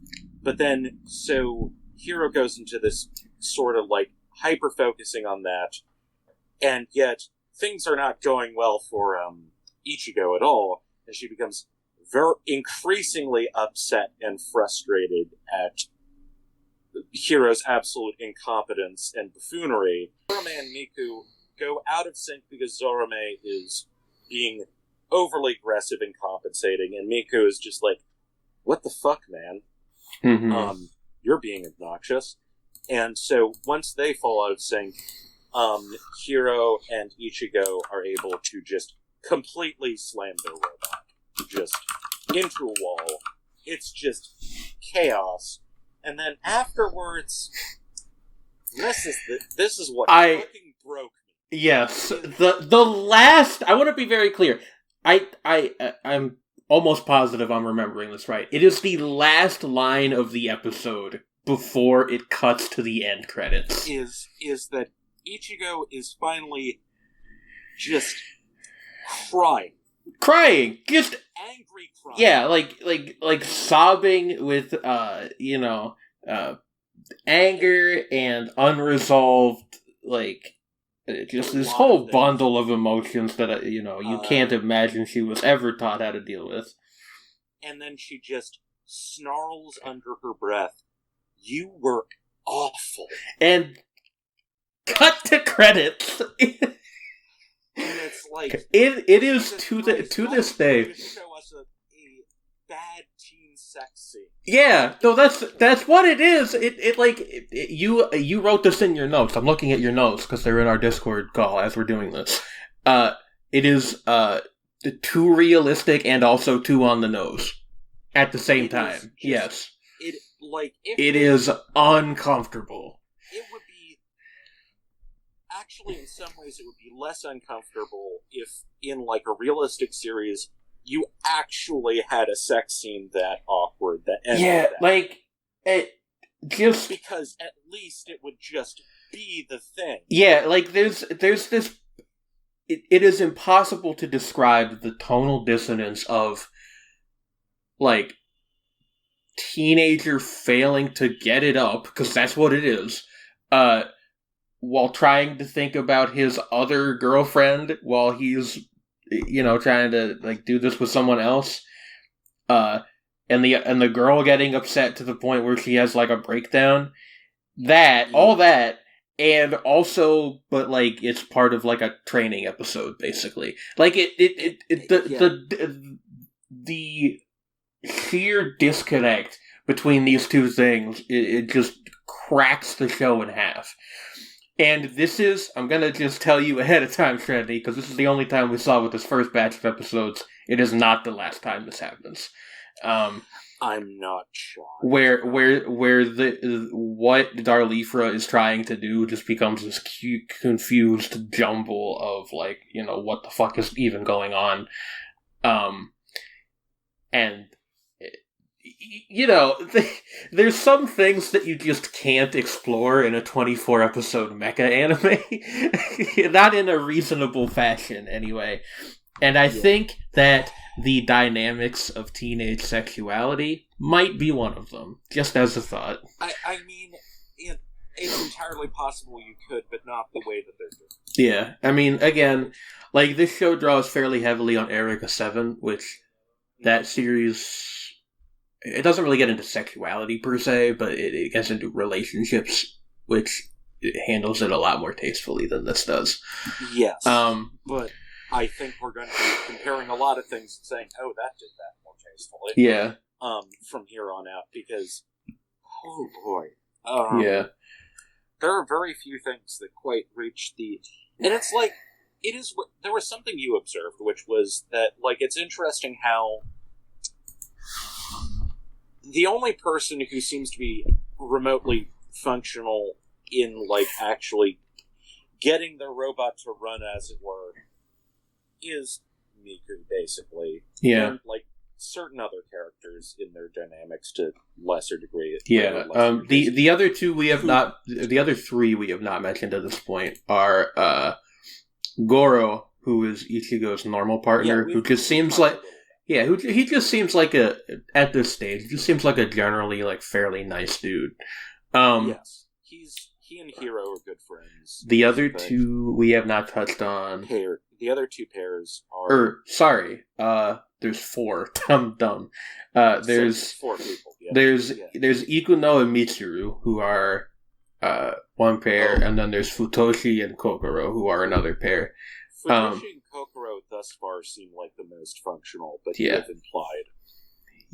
But then, so Hiro goes into this sort of like hyper-focusing on that, and yet things are not going well for Ichigo at all, and she becomes very increasingly upset and frustrated at Hiro's absolute incompetence and buffoonery. Zorome and Miku go out of sync because Zorome is being overly aggressive and compensating, and Miku is just like, what the fuck, man? Mm-hmm. You're being obnoxious. And so once they fall out of sync, Hiro and Ichigo are able to just completely slam their robot just into a wall. It's just chaos. And then afterwards, this is what fucking broke me. Yes, the last. I want to be very clear. I'm almost positive I'm remembering this right. It is the last line of the episode before it cuts to the end credits. Is that Ichigo is finally just crying, just angry crying. Yeah, like sobbing with anger and unresolved, like just this whole bundle of emotions that you can't imagine she was ever taught how to deal with. And then she just snarls under her breath, "You were awful." And cut to credits. And it's like it is to this day. To show us a bad teen sex scene. Yeah, no, that's what it is. You wrote this in your notes. I'm looking at your notes because they're in our Discord call as we're doing this. It is too realistic and also too on the nose at the same time. Yes, it is uncomfortable. It would be actually, in some ways, it would be less uncomfortable if, in like a realistic series, you actually had a sex scene that awkward that ended. Yeah, like it just because at least it would just be the thing. Yeah, like there's this. It is impossible to describe the tonal dissonance of like teenager failing to get it up, because that's what it is. While trying to think about his other girlfriend while he's trying to like do this with someone else, and the girl getting upset to the point where she has like a breakdown. All that, and also, but like it's part of like a training episode, basically. Like the sheer disconnect between these two things, it just cracks the show in half. And this is, I'm going to just tell you ahead of time, Trendy, because this is the only time we saw with this first batch of episodes. It is not the last time this happens. I'm not sure. Where what DarliFra is trying to do just becomes this confused jumble of like, what the fuck is even going on. And there's some things that you just can't explore in a 24-episode mecha anime. Not in a reasonable fashion, anyway. And I think that the dynamics of teenage sexuality might be one of them, just as a thought. I mean, it's entirely possible you could, but not the way that they're doing. Yeah, I mean, again, like, this show draws fairly heavily on Eureka 7, which that series... It doesn't really get into sexuality per se, but it gets into relationships, which it handles it a lot more tastefully than this does. Yes. But I think we're going to be comparing a lot of things and saying, oh, that did that more tastefully. Yeah. From here on out, because, oh boy. Yeah. There are very few things that quite reach the... And it's like, there was something you observed, which was that, like, it's interesting how... The only person who seems to be remotely functional in, like, actually getting the robot to run, as it were, is Miku, basically. Yeah. And, like, certain other characters in their dynamics to lesser degree. Yeah. The other two we have not... The other three we have not mentioned at this point are Goro, who is Ichigo's normal partner, who just seems like... Yeah, he just seems like at this stage, he just seems like a generally, like, fairly nice dude. Yes. He and Hiro are good friends. The other two we have not touched on. The other two pairs are... there's four. Dumb. There's 4 people. Yeah. There's Ikuno and Mitsuru, who are one pair, and then there's Futoshi and Kokoro, who are another pair. Futoshi and Kokoro thus far seem like the most functional, but you have implied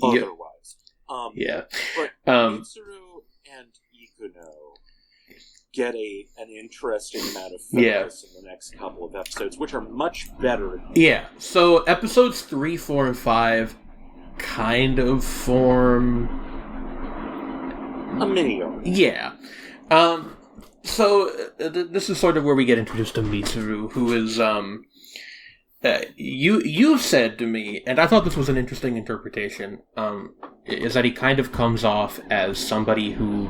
otherwise. But Mitsuru and Ikuno get an interesting amount of focus in the next couple of episodes, which are much better. Yeah, so episodes 3, 4, and 5 kind of form... A mini arc. Yeah. So this is sort of where we get introduced to Mitsuru, who is you said to me, and I thought this was an interesting interpretation, is that he kind of comes off as somebody who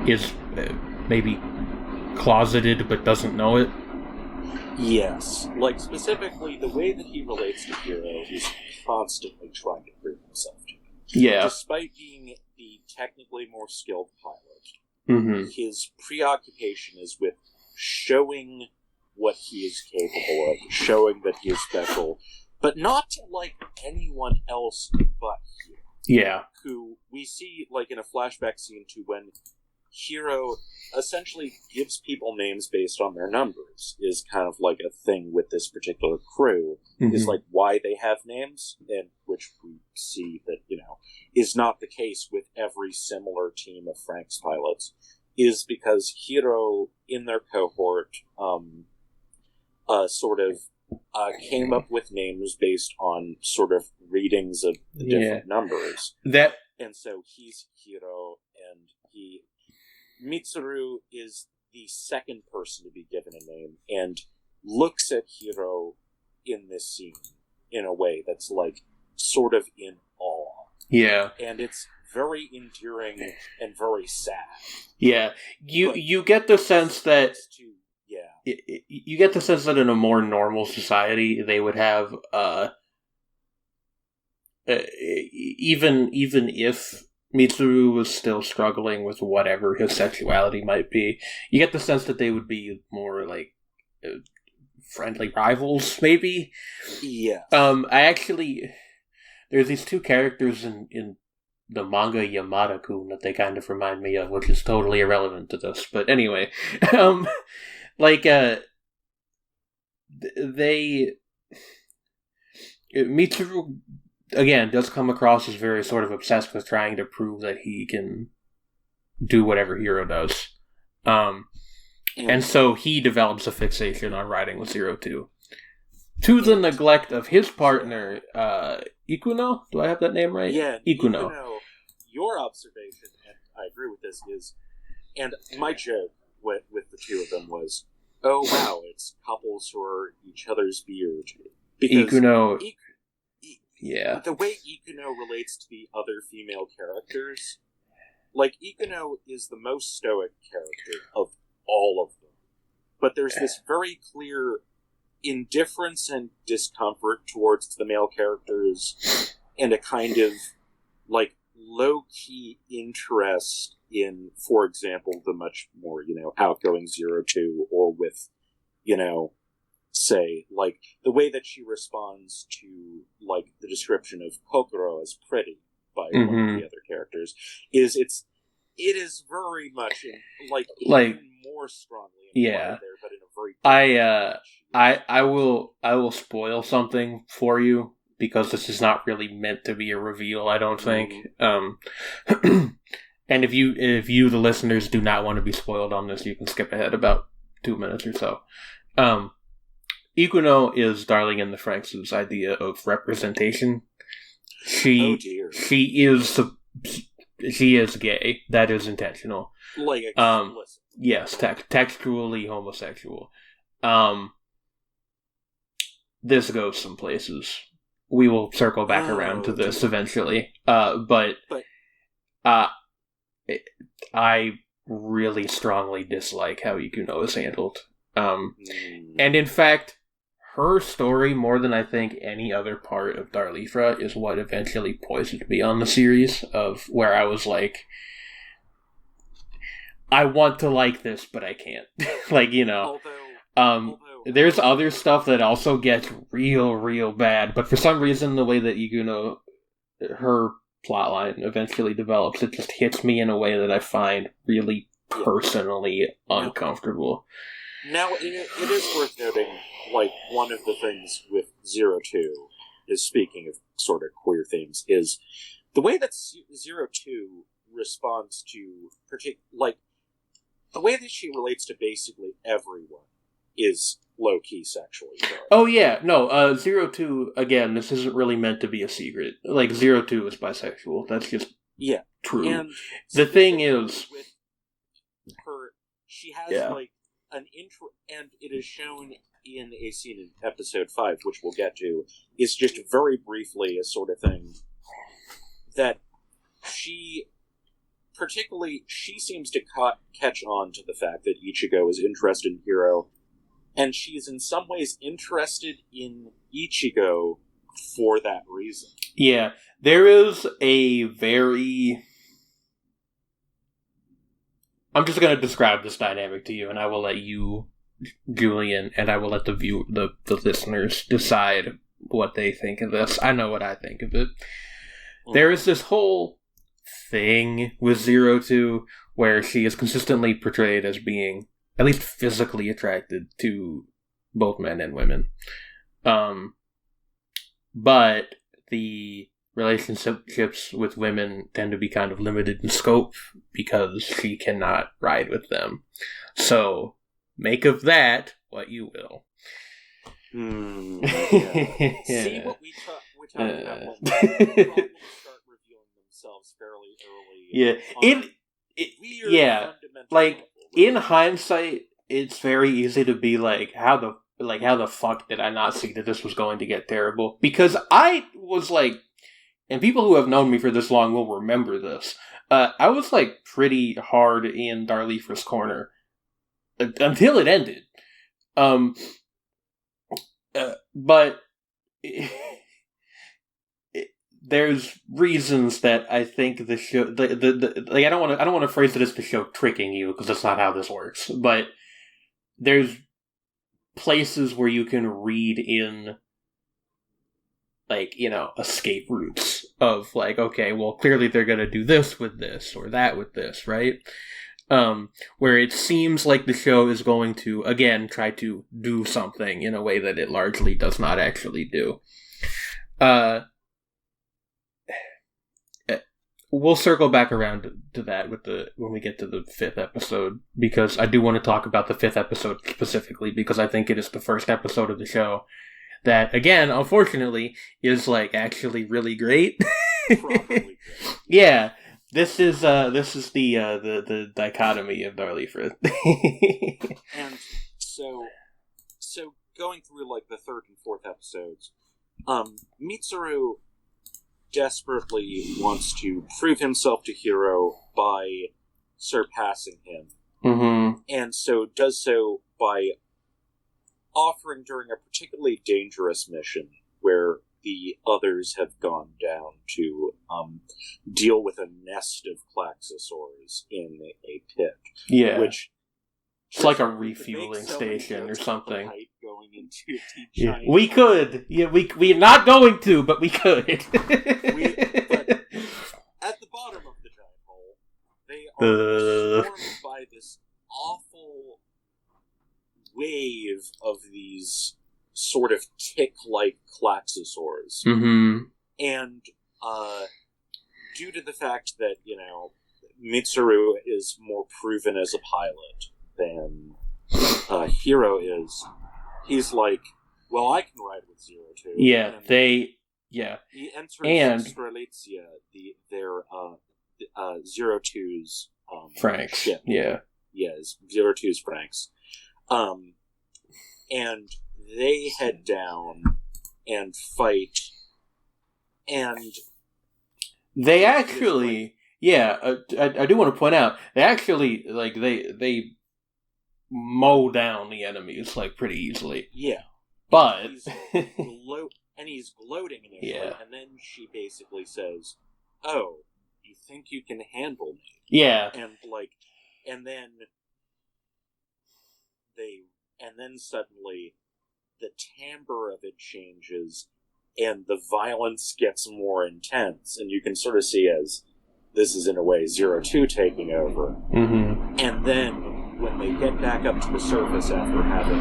is maybe closeted but doesn't know it. Yes. Like, specifically, the way that he relates to Hiro is constantly trying to prove himself to him. Yeah. Despite being the technically more skilled pilot, his preoccupation is with showing what he is capable of, showing that he is special, but not to, like, anyone else but Hiro. Yeah. Who we see, like, in a flashback scene to when Hiro essentially gives people names based on their numbers, is kind of like a thing with this particular crew, is like why they have names, and which we see that, is not the case with every similar team of FranXX pilots, is because Hiro, in their cohort, came up with names based on sort of readings of the different numbers. And so he's Hiro, and Mitsuru is the second person to be given a name, and looks at Hiro in this scene in a way that's, like, sort of in awe. Yeah. And it's very endearing and very sad. Yeah. You get the sense that... You get the sense that in a more normal society, they would have, even if Mitsuru was still struggling with whatever his sexuality might be, you get the sense that they would be more, like, friendly rivals, maybe? Yeah. There's these two characters in the manga Yamada-kun that they kind of remind me of, which is totally irrelevant to this, but anyway, Mitsuru, again, does come across as very sort of obsessed with trying to prove that he can do whatever Hiro does. And so he develops a fixation on riding with 02. To the neglect of his partner, Ikuno? Do I have that name right? Yeah, Ikuno. Your observation, and I agree with this, is, and my joke with the two of them was, oh wow, it's couples who are each other's beard. Because Ikuno... Yeah. The way Ikuno relates to the other female characters, like, Ikuno is the most stoic character of all of them. But there's this very clear indifference and discomfort towards the male characters, and a kind of, like, low-key interest in, for example, the much more, outgoing 02, or with, say, like, the way that she responds to, like, the description of Kokoro as pretty by one of the other characters, it is very much, even more strongly implied there, but in a very... I will spoil something for you, because this is not really meant to be a reveal, I don't think. And if you, the listeners, do not want to be spoiled on this, you can skip ahead about 2 minutes or so. Ikuno is Darling in the FranXX's idea of representation. She is gay. That is intentional. Like, explicit. Yes, textually homosexual. This goes some places. We will circle back around to this eventually. But I really strongly dislike how Ikuno is handled. And in fact, her story, more than I think any other part of DarliFra, is what eventually poisoned me on the series, of where I was like, I want to like this, but I can't. There's other stuff that also gets real bad, but for some reason, the way that Ikuno, her plotline eventually develops, it just hits me in a way that I find really personally uncomfortable. Now, it is worth noting, like, one of the things with 02, is, speaking of sort of queer themes, is the way that 02 responds to, the way that she relates to basically everyone is low-key sexually charged. Oh, yeah. No, 02, again, this isn't really meant to be a secret. Like, 02 is bisexual. That's just Yeah. True. And the thing is, with her, she has like an intro, and it is shown in a scene in episode 5, which we'll get to, is just very briefly a sort of thing that she seems to catch on to the fact that Ichigo is interested in Hiro, and she's in some ways interested in Ichigo for that reason. Yeah, there is a very... I'm just going to describe this dynamic to you, and I will let you, Julian, and I will let the listeners decide what they think of this. I know what I think of it. There is this whole thing with 02 where she is consistently portrayed as being at least physically attracted to both men and women. But the relationships with women tend to be kind of limited in scope because she cannot ride with them. So, make of that what you will. Yeah. See what we talked about when problems start revealing themselves fairly early. Yeah. Like, in hindsight, it's very easy to be like, how the fuck did I not see that this was going to get terrible? Because I was like, and people who have known me for this long will remember this, I was like pretty hard in DarliFra's corner until it ended. But there's reasons that I think the show, like I don't want to phrase it as the show tricking you, because that's not how this works. But there's places where you can read in, like, escape routes of, like, okay, well, clearly they're going to do this with this, or that with this, right? Where it seems like the show is going to, again, try to do something in a way that it largely does not actually do. We'll circle back around to that when we get to the 5th episode, because I do want to talk about the 5th episode specifically, because I think it is the first episode of the show that, again, unfortunately, is, like, actually really great. Yeah, this is the dichotomy of DarliFra. And so going through, like, the 3rd and 4th episodes, Mitsuru desperately wants to prove himself to Hiro by surpassing him. Mm-hmm. And so does so by offering during a particularly dangerous mission where the others have gone down to deal with a nest of Klaxosaurs in a pit. Yeah. Which it's like a refueling station or something. Going into yeah. We could. Yeah, we're not going to, but we could. But at the bottom of the giant hole, they are swarmed by this awful wave of these sort of tick-like Klaxosaurs. Mm-hmm. And due to the fact that, Mitsuru is more proven as a pilot than Hiro is, he's like, well, I can ride with 02. Yeah, He enters Strelitzia, their 02's FranXX ship. Yeah. Yes, 02's FranXX. And they head down and fight, and they actually, I do want to point out, they actually, like, they mow down the enemies, like, pretty easily. Yeah. But he's gloating initially, yeah. And then she basically says, "Oh, you think you can handle me?" Yeah. And then suddenly the timbre of it changes and the violence gets more intense, and you can sort of see as this is in a way 02 taking over. Mm-hmm. And then when they get back up to the surface after having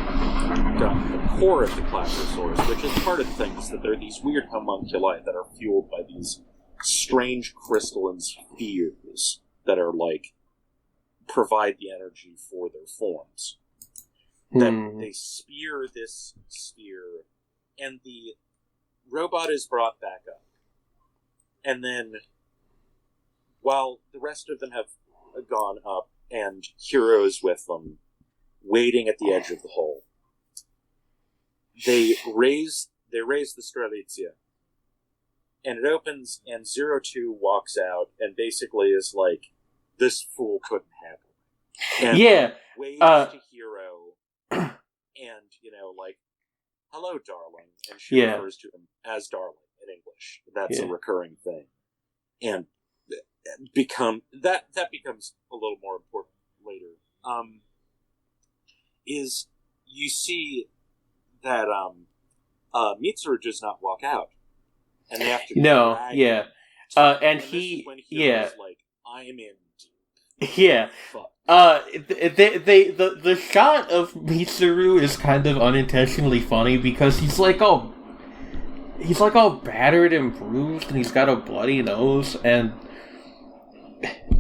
done the core of the Klaxosaurs, which is part of the thing, is that there are these weird homunculi that are fueled by these strange crystalline spheres that are like provide the energy for their forms. That they spear this sphere, and the robot is brought back up. And then while the rest of them have gone up, and Hiro is with them, waiting at the edge of the hole. They raise the Strelitzia, and it opens, and 02 walks out, and basically is like, this fool couldn't handle it. And waves to Hiro, and, like, hello, darling. And she refers to him as darling in English. That's a recurring thing. And that becomes a little more important later. Is you see that Mitsuru does not walk out, and they have to drag him. And he like, I am in deep. Yeah. Fuck. The shot of Mitsuru is kind of unintentionally funny because he's like all battered and bruised, and he's got a bloody nose, and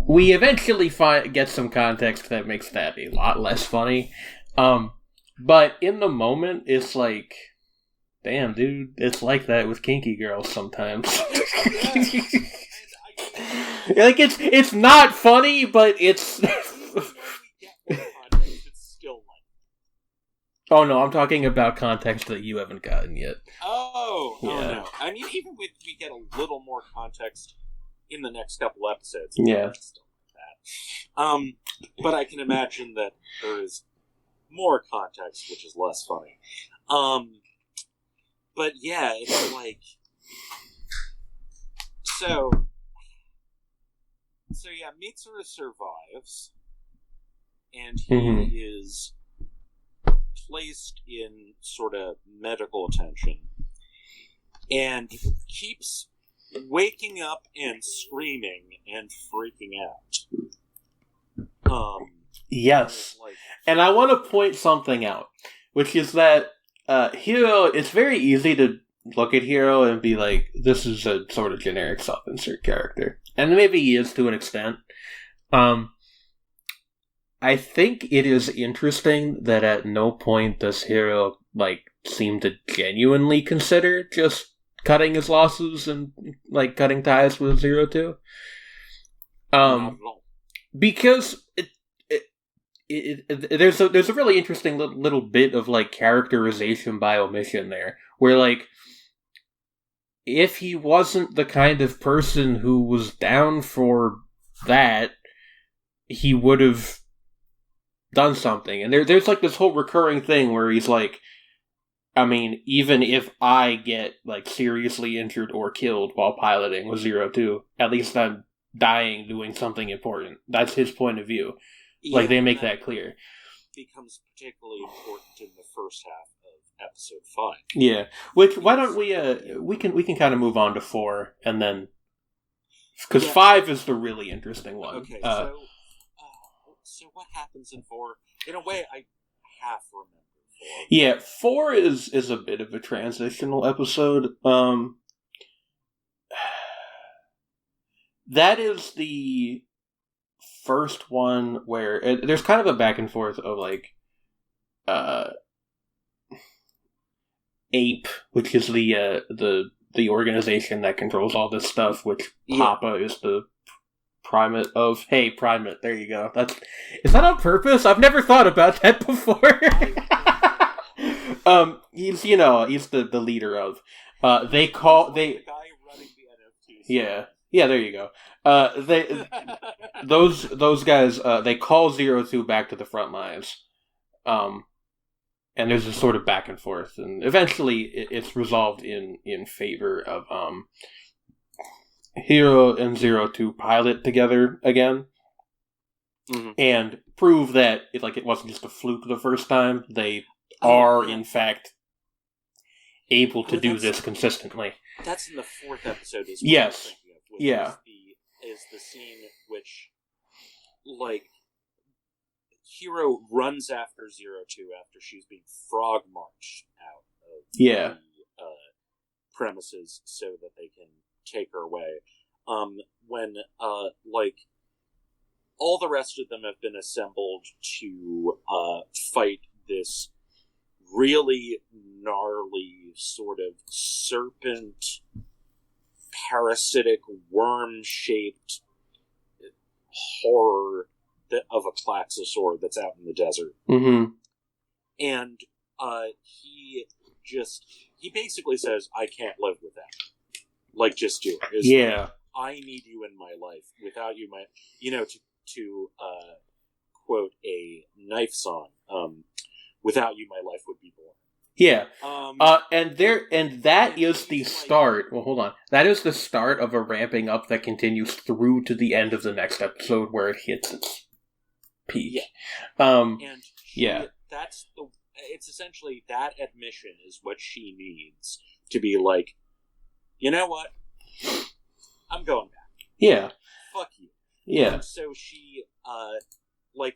we eventually get some context that makes that a lot less funny. But in the moment, it's like, damn, dude, it's like that with kinky girls sometimes. Like, it's not funny, but it's... It's still like... Oh, no, I'm talking about context that you haven't gotten yet. Oh no. I mean, even if we get a little more context in the next couple episodes, it's still like that. But I can imagine that there is more context, which is less funny. But yeah, it's like... So yeah, Mitsuru survives, and he is placed in sort of medical attention, and keeps waking up and screaming and freaking out. Yes. And I want to point something out, which is that Hiro, it's very easy to look at Hiro and be like, this is a sort of generic self-insert character. And maybe he is to an extent. I think it is interesting that at no point does Hiro, seem to genuinely consider just cutting his losses and, cutting ties with 02. Because there's a really interesting little bit of, characterization by omission there, where, if he wasn't the kind of person who was down for that, he would have done something. And there's this whole recurring thing where he's like, I mean, even if I get, seriously injured or killed while piloting with 02, at least I'm dying doing something important. That's his point of view. They make that clear. Becomes particularly important in the first half of episode 5. Yeah. Which, why don't we can kind of move on to 4, and then... Because 5 is the really interesting one. Okay, so what happens in 4? In a way, I half remember 4. Yeah, 4 is a bit of a transitional episode. That is the first one where there's kind of a back and forth of Ape, which is the organization that controls all this stuff, which Papa is the primate of. Hey, primate, there you go. Is that on purpose? I've never thought about that before. He's the leader of. The guy running the NFTs. Yeah, there you go. Those guys, they call 02 back to the front lines. And there's a sort of back and forth, and eventually it's resolved in favor of Hiro and 02 pilot together again, and prove that it wasn't just a fluke the first time. They are in fact able to do this consistently. That's in the 4th episode as well. Yes. Is the scene which, Hiro runs after 02 after she's being frog marched out of the premises so that they can take her away. When all the rest of them have been assembled to fight this really gnarly sort of serpent, parasitic, worm-shaped horror of a Klaxosaur that's out in the desert. Mm-hmm. And he basically says, I can't live with that. Like, just do it. Yeah. Like, I need you in my life. Without you, to quote a Knife song, without you, my life would be boring. Yeah. And that is the start. Well, hold on. That is the start of a ramping up that continues through to the end of the next episode where it hits its peak. Yeah. It's essentially that admission is what she needs to be like, you know what? I'm going back. Yeah. Fuck you. Yeah. And so she,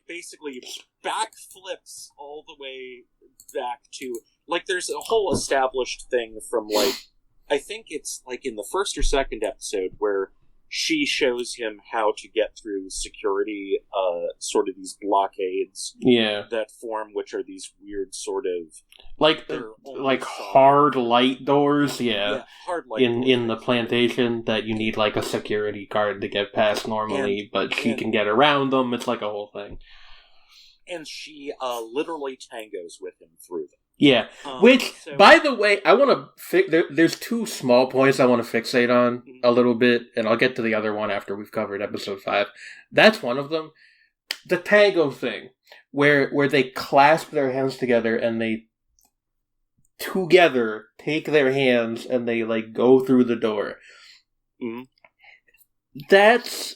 basically backflips all the way back to, there's a whole established thing from, I think it's, in the first or second episode where she shows him how to get through security, sort of these blockades that form, which are these weird sort of... hard light doors, hard light doors. In the plantation that you need, a security guard to get past normally, but she can get around them. It's a whole thing. And she literally tangos with him through them. Yeah, by the way, I want to there's two small points I want to fixate on a little bit, and I'll get to the other one after we've covered episode 5. That's one of them. The tango thing, where they clasp their hands together and they together take their hands and they go through the door. Mm-hmm. That's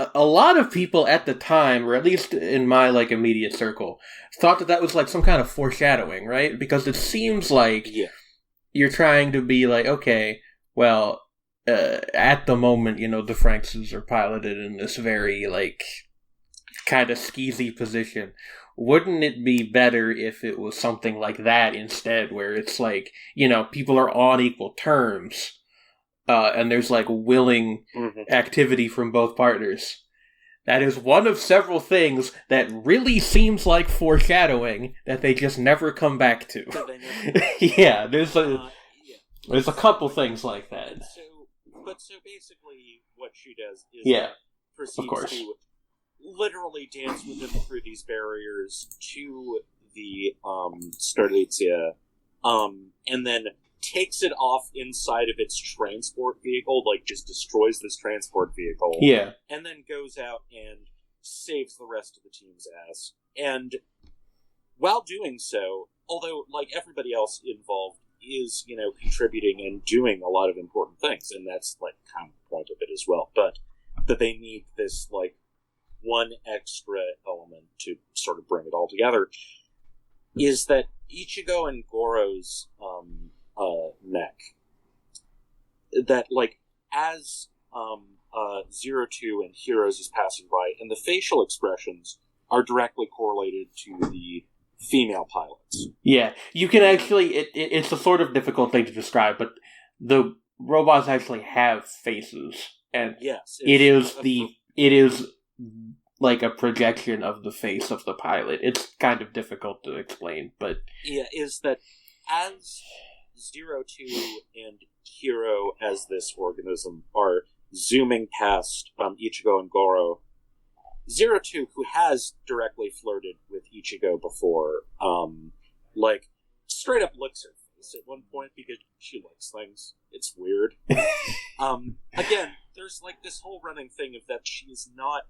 a lot of people at the time, or at least in my immediate circle, thought that was some kind of foreshadowing, right? Because it seems like you're trying to be okay, well, at the moment, the FranXXs are piloted in this very kind of skeezy position. Wouldn't it be better if it was something like that instead, where it's people are on equal terms? And there's willing activity from both partners. That is one of several things that really seems like foreshadowing that they just never come back to. Yeah, there's a couple things like that. So basically, what she does is proceeds to literally dance with him through these barriers to the Starlitzia, and then takes it off inside of its transport vehicle, just destroys this transport vehicle. Yeah. And then goes out and saves the rest of the team's ass. And while doing so, although, everybody else involved is, contributing and doing a lot of important things, and that's, kind of the point of it as well, but that they need this, one extra element to sort of bring it all together, is that Ichigo and Goro's, neck, that as Zero Two and Heroes is passing by, and the facial expressions are directly correlated to the female pilots. Yeah, you can actually it's a sort of difficult thing to describe, but the robots actually have faces, and yes, it is a projection of the face of the pilot. It's kind of difficult to explain, but is that as Zero Two and Hero as this organism are zooming past Ichigo and Goro, Zero Two, who has directly flirted with Ichigo before, straight up licks her face at one point because she likes things. It's weird. Again, there's this whole running thing of that she is not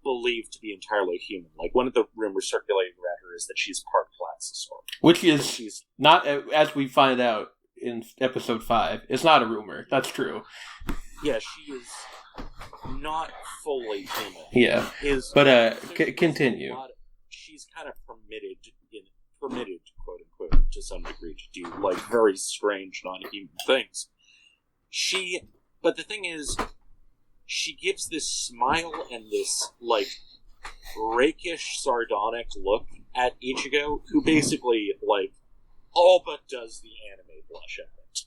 believed to be entirely human. One of the rumors circulating around her is that she's part Klaxosaur. Which is she's not, as we find out in episode 5, it's not a rumor. That's true. Yeah, she is not fully human. Yeah. Continue. She's kind of permitted, quote unquote, to some degree, to do very strange, non-human things. But the thing is, she gives this smile and this, rakish, sardonic look at Ichigo, who basically, all but does the anime blush at it.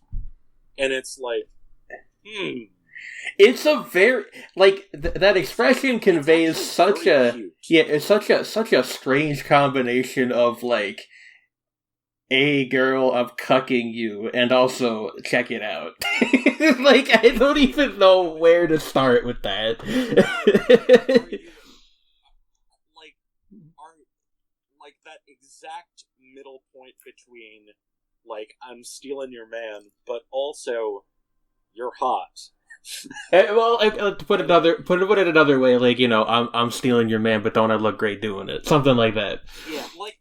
And it's It's a very, that expression conveys such a, cute. Yeah, it's such a strange combination of, "Hey girl, I'm cucking you, and also check it out." Like, I don't even know where to start with that. Like that exact middle point between like I'm stealing your man, but also you're hot. Well, to put it another way, like, I'm stealing your man, but don't I look great doing it? Something like that. Yeah, like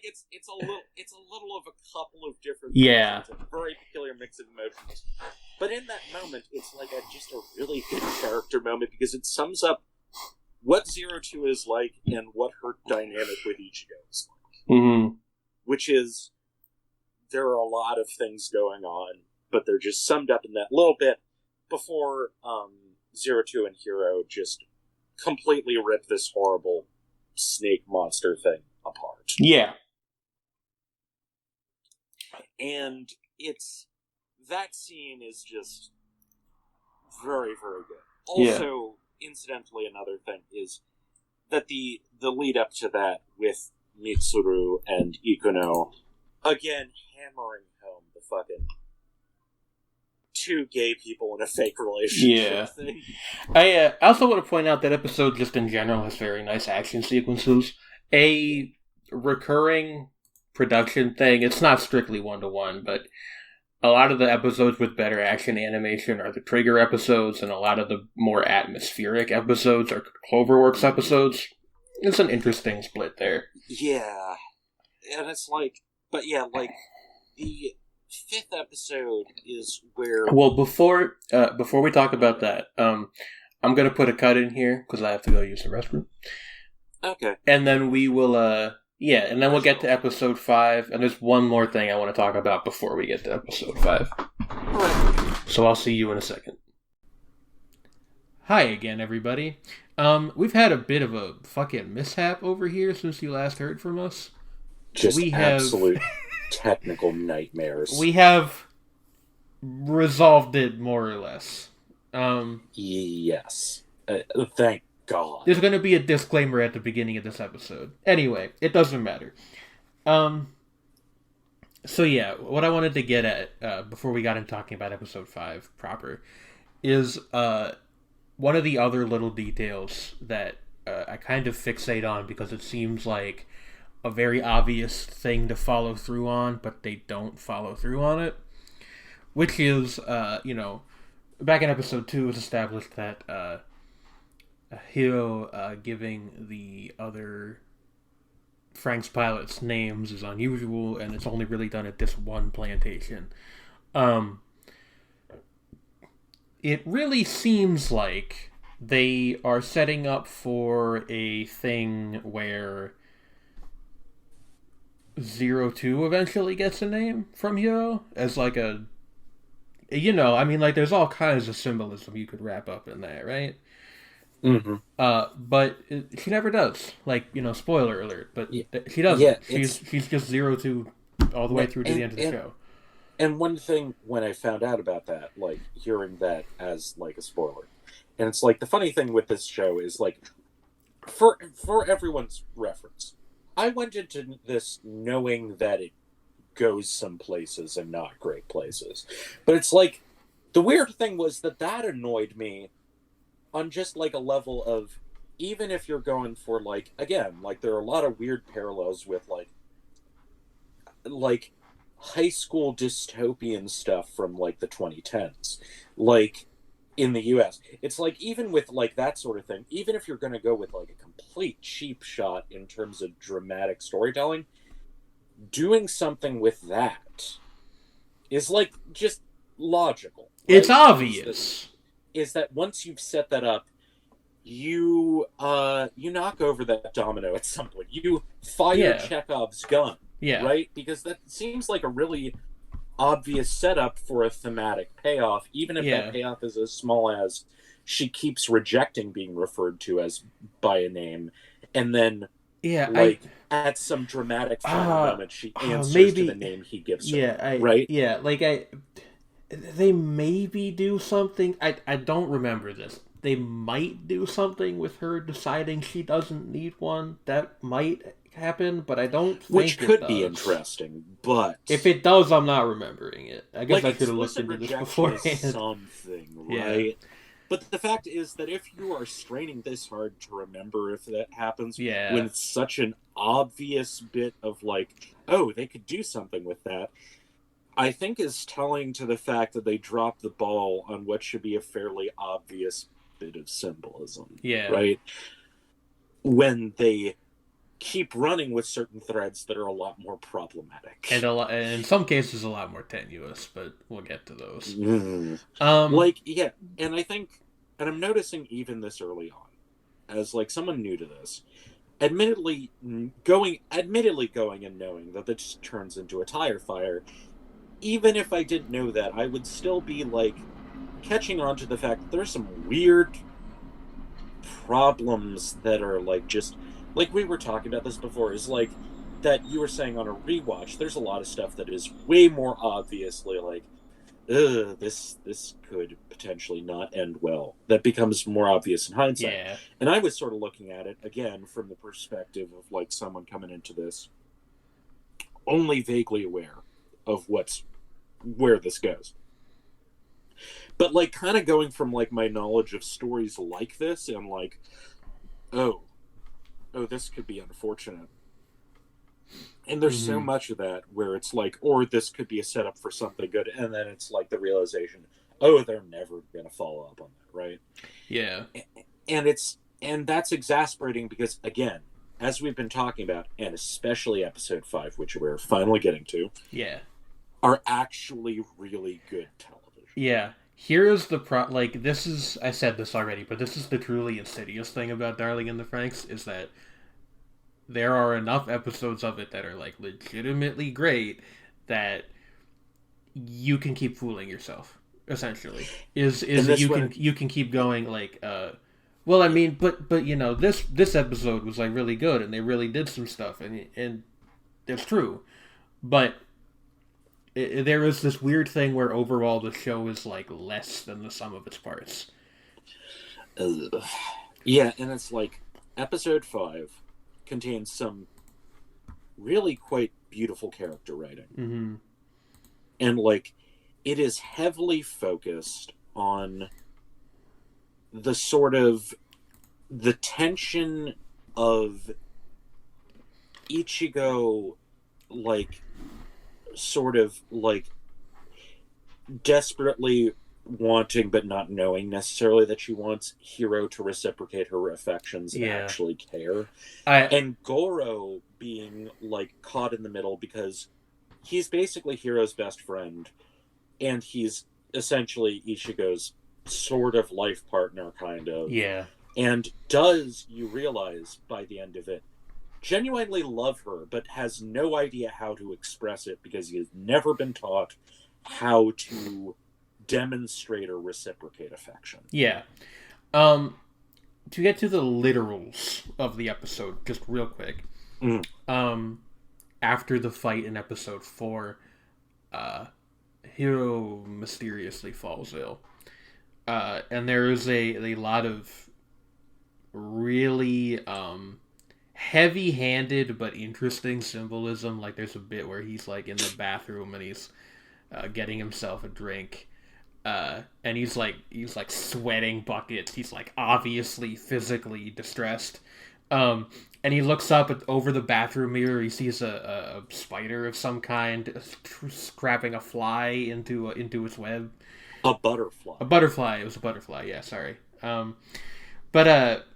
it's a little of a couple of different yeah, things. It's a very peculiar mix of emotions. But in that moment, it's like just a really good character moment because it sums up what 02 is like and what her dynamic with Ichigo is like. Mm-hmm. Which is, there are a lot of things going on, but they're just summed up in that little bit before 02 and Hero just completely rip this horrible snake monster thing apart. Yeah. And that scene is just very, very good. Also, incidentally, another thing is that the lead up to that with Mitsuru and Ikuno, again, hammering home the fucking two gay people in a fake relationship thing. I also want to point out that episode just in general has very nice action sequences. A recurring production thing, it's not strictly 1-to-1, but a lot of the episodes with better action animation are the Trigger episodes, and a lot of the more atmospheric episodes are Cloverworks episodes. It's an interesting split there. Yeah. And it's like, but yeah, like, the 5th episode is where... Well, before we talk about that, I'm going to put a cut in here, because I have to go use the restroom. Okay. And then we will, and then we'll get to episode 5, and there's one more thing I want to talk about before we get to episode 5. Alright. So I'll see you in a second. Hi again, everybody. We've had a bit of a fucking mishap over here since you last heard from us. Just absolute technical nightmares. We have resolved it more or less. Yes. Thank God. There's going to be a disclaimer at the beginning of this episode. Anyway, it doesn't matter. So yeah, what I wanted to get at before we got into talking about episode 5 proper is one of the other little details that I kind of fixate on because it seems like a very obvious thing to follow through on, but they don't follow through on it. Which is, back in episode 2 it was established that Hiro giving the other FranXX pilots names is unusual, and it's only really done at this one plantation. It really seems like they are setting up for a thing where 02 eventually gets a name from Hiro as like a... there's all kinds of symbolism you could wrap up in that, right? Mm-hmm. But she never does. Spoiler alert, but she doesn't. Yeah, she's just 02 all the way through to the end of the show. And one thing, when I found out about that, like, hearing that as, like, a spoiler, and it's like, the funny thing with this show is, like, for everyone's reference, I went into this knowing that it goes some places and not great places. But it's like, the weird thing was that annoyed me on just, like, a level of, even if you're going for, like, again, like, there are a lot of weird parallels with, like high school dystopian stuff from, like, the 2010s. Like, in the US. It's like, even with, like, that sort of thing, even if you're going to go with, like, a complete cheap shot in terms of dramatic storytelling, doing something with that is, like, just logical. Right? It's obvious. Is that once you've set that up, you knock over that domino at some point. You fire Chekhov's gun. Yeah. Right? Because that seems like a really obvious setup for a thematic payoff, even if that payoff is as small as she keeps rejecting being referred to as by a name, and then at some dramatic final moment she answers to the name he gives her. Right? Yeah, they maybe do something. I don't remember this. They might do something with her deciding she doesn't need one. That might happen, but I don't Which think it could be does. interesting, but If it does, I'm not remembering it. I guess like I should have looked explicit into this rejection is beforehand. something, Yeah. right? But the fact is that if you are straining this hard to remember if that happens, when Yeah. it's such an obvious bit of like, oh, they could do something with that, I think is telling to the fact that they dropped the ball on what should be a fairly obvious bit of symbolism, Yeah. right? When they keep running with certain threads that are a lot more And problematic. and in some cases a lot more tenuous, but we'll get to those. Mm. Um Like, yeah, and I think, and I'm noticing even this early on, as like someone new to this, admittedly going and knowing that this turns into a tire fire, even if I didn't know that, I would still be like catching on to the fact that there's some weird problems that are like just like we were talking about this before, is like that you were saying on a rewatch, there's a lot of stuff that is way more obviously like, ugh, this could potentially not end well. That becomes more obvious in hindsight. yeah. And I was sort of looking at it again from the perspective of like someone coming into this only vaguely aware of where this goes. But like kind of going from like my knowledge of stories like this and like, oh, this could be unfortunate. And there's so Mhm. much of that where it's like, or this could be a setup for something good, and then it's like the realization, oh, they're never gonna follow up on that, right? Yeah. And that's exasperating because again, as we've been talking about, and especially episode 5, which we're finally getting to, Yeah. are actually really good television. Yeah. Here is the like this is I said this already, but this is the truly insidious thing about Darling in the Franks is that there are enough episodes of it that are like legitimately great that you can keep fooling yourself. Essentially, is And that this you can keep going like well, I yeah, mean, but you know this episode was like really good and they really did some stuff and it's true, but there is this weird thing where overall the show is like less than the sum of its parts. yeah, and it's like episode 5 contains some really quite beautiful character writing. Mm-hmm. And like it is heavily focused on the sort of the tension of Ichigo, like sort of like desperately wanting but not knowing necessarily that she wants Hiro to reciprocate her affections and Yeah, actually care, I and Goro being like caught in the middle because he's basically Hiro's best friend and he's essentially Ichigo's sort of life partner, kind of. yeah And does, you realize by the end of it, genuinely love her, but has no idea how to express it because he has never been taught how to demonstrate or reciprocate affection. yeah. Um, to get to the literals of the episode, just real quick. Mm. After the fight in episode 4, uh, Hiro mysteriously falls ill. And there is a lot of really heavy-handed but interesting symbolism. Like there's a bit where he's like in the bathroom and he's getting himself a drink, and he's like sweating buckets. He's like obviously physically distressed. And he looks up over the bathroom mirror. He sees a spider of some kind scrapping a fly into its web. A butterfly. A butterfly. It was a butterfly. Yeah, sorry. But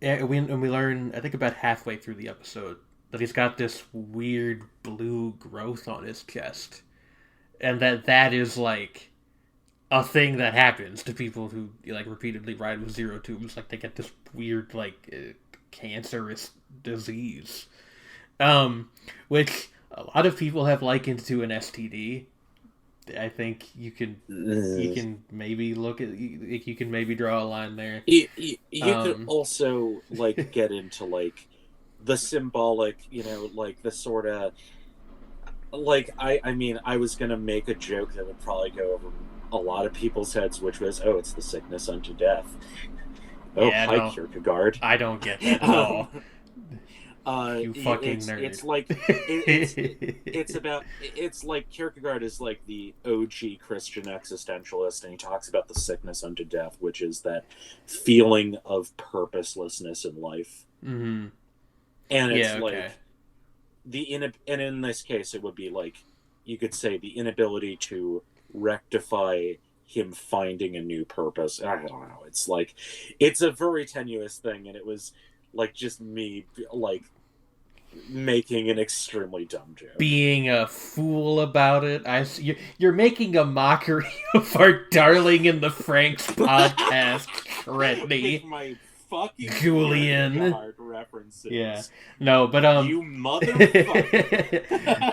we learn I think about halfway through the episode that he's got this weird blue growth on his chest, and that is like a thing that happens to people who like repeatedly ride with zero tubes. Like they get this weird like cancerous disease, which a lot of people have likened to an STD. I think you can maybe look at you can maybe draw a line there. You could also like get into like the symbolic, like the sort of like I mean I was gonna make a joke that would probably go over a lot of people's heads, which was, oh, it's the sickness unto death. Oh, Yeah, hi, no, Kierkegaard. I don't get that at all. You fucking nerd. It's like it's like Kierkegaard is like the OG Christian existentialist, and he talks about the sickness unto death, which is that feeling of purposelessness in life. Mm-hmm. And it's like and in this case, it would be like, you could say, the inability to rectify him finding a new purpose. I don't know. It's like, it's a very tenuous thing, and it was like just me like making an extremely dumb joke, being a fool about it. You're making a mockery of our darling in the FranXX podcast, Trendy. My fucking Julian references. Yeah, no, but you motherfucker.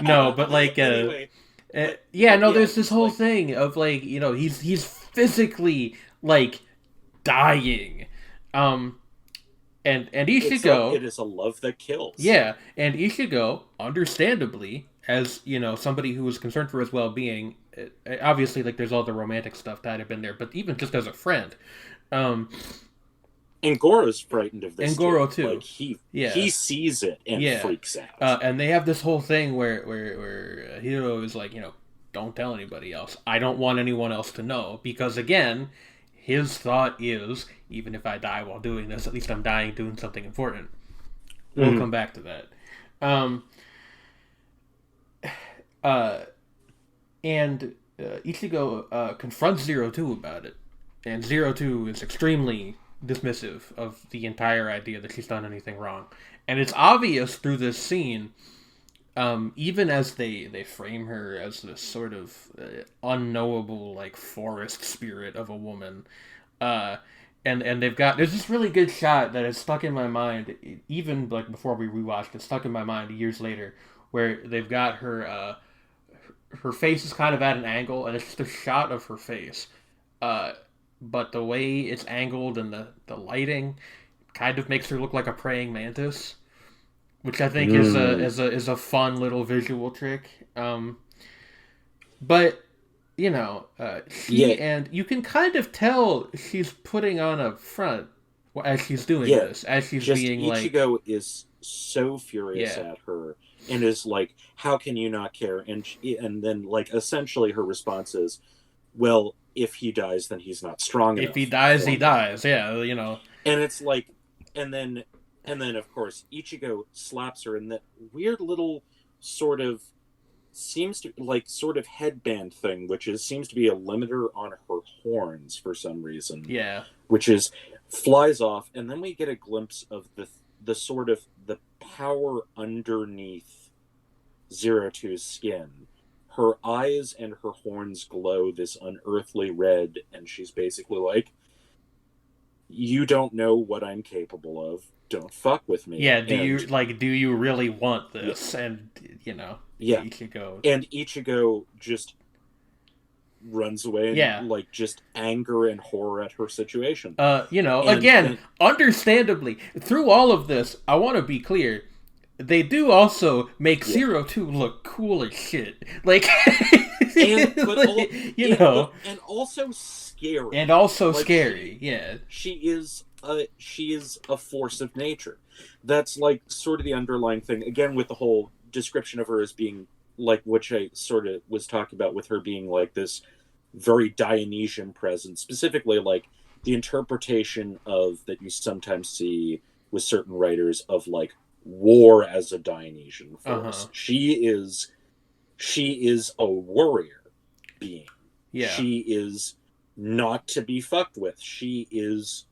No, but like anyway, there's this whole thing of like, you know, he's physically like dying, and Ichigo, it is a love that kills. Yeah, and Ichigo, understandably, as, you know, somebody who was concerned for his well-being, obviously, like, there's all the romantic stuff that had been there, but even just as a friend, and Goro's frightened of this. And Goro too. Like, he sees it and freaks out. And they have this whole thing where Hiro is like, you know, don't tell anybody else. I don't want anyone else to know, because again, his thought is, even if I die while doing this, at least I'm dying doing something important. We'll come back to that. And Ichigo confronts Zero Two about it, and Zero Two is extremely dismissive of the entire idea that she's done anything wrong. And it's obvious through this scene, even as they frame her as this sort of unknowable, like, forest spirit of a woman, and there's this really good shot that is stuck in my mind, even like before we rewatched it, stuck in my mind years later, where they've got her face is kind of at an angle, and it's just a shot of her face, but the way it's angled and the lighting kind of makes her look like a praying mantis, which I think is a fun little visual trick. But you know, and you can kind of tell she's putting on a front as she's doing this, as she's being like, Ichigo is so furious at her and is like, how can you not care? And then, like, essentially her response is, well, if he dies, then he's not strong enough. If he dies, he dies. Yeah, you know. And it's like, and then of course Ichigo slaps her in that weird little sort of headband thing, which seems to be a limiter on her horns for some reason. Yeah. Which flies off, and then we get a glimpse of the sort of the power underneath Zero Two's skin. Her eyes and her horns glow this unearthly red, and she's basically like, you don't know what I'm capable of. Don't fuck with me. Yeah, do you really want this? Yeah. And, you know, Ichigo just runs away and, like, just anger and horror at her situation. Understandably, through all of this, I want to be clear, they do also make Zero Two look cool as shit. Like, and also scary. And also scary, She is a force of nature. That's, like, sort of the underlying thing. Again, with the whole description of her as being, like, which I sort of was talking about, with her being, like, this very Dionysian presence. Specifically, like, the interpretation of that you sometimes see with certain writers of, like, war as a Dionysian force. She is a warrior being. Yeah. She is not to be fucked with. She is,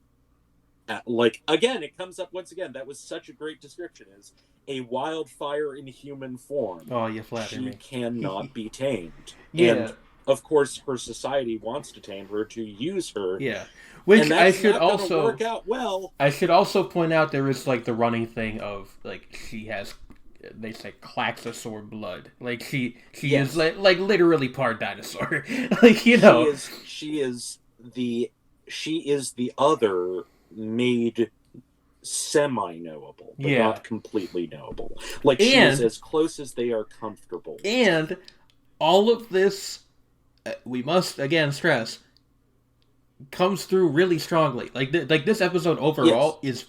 like, again, it comes up once again. That was such a great description. Is a wildfire in human form. Oh, you flatter me. She cannot be tamed. Yeah. And of course, her society wants to tame her, to use her. Yeah. Which I should also work out well. I should also point out, there is, like, the running thing of, like, she has, they say, Klaxosaur blood. Like, she is like literally part dinosaur. Like, you know, she is the other made semi-knowable, but not completely knowable. Like, she is as close as they are comfortable. And all of this, we must again stress, comes through really strongly. Like this episode overall is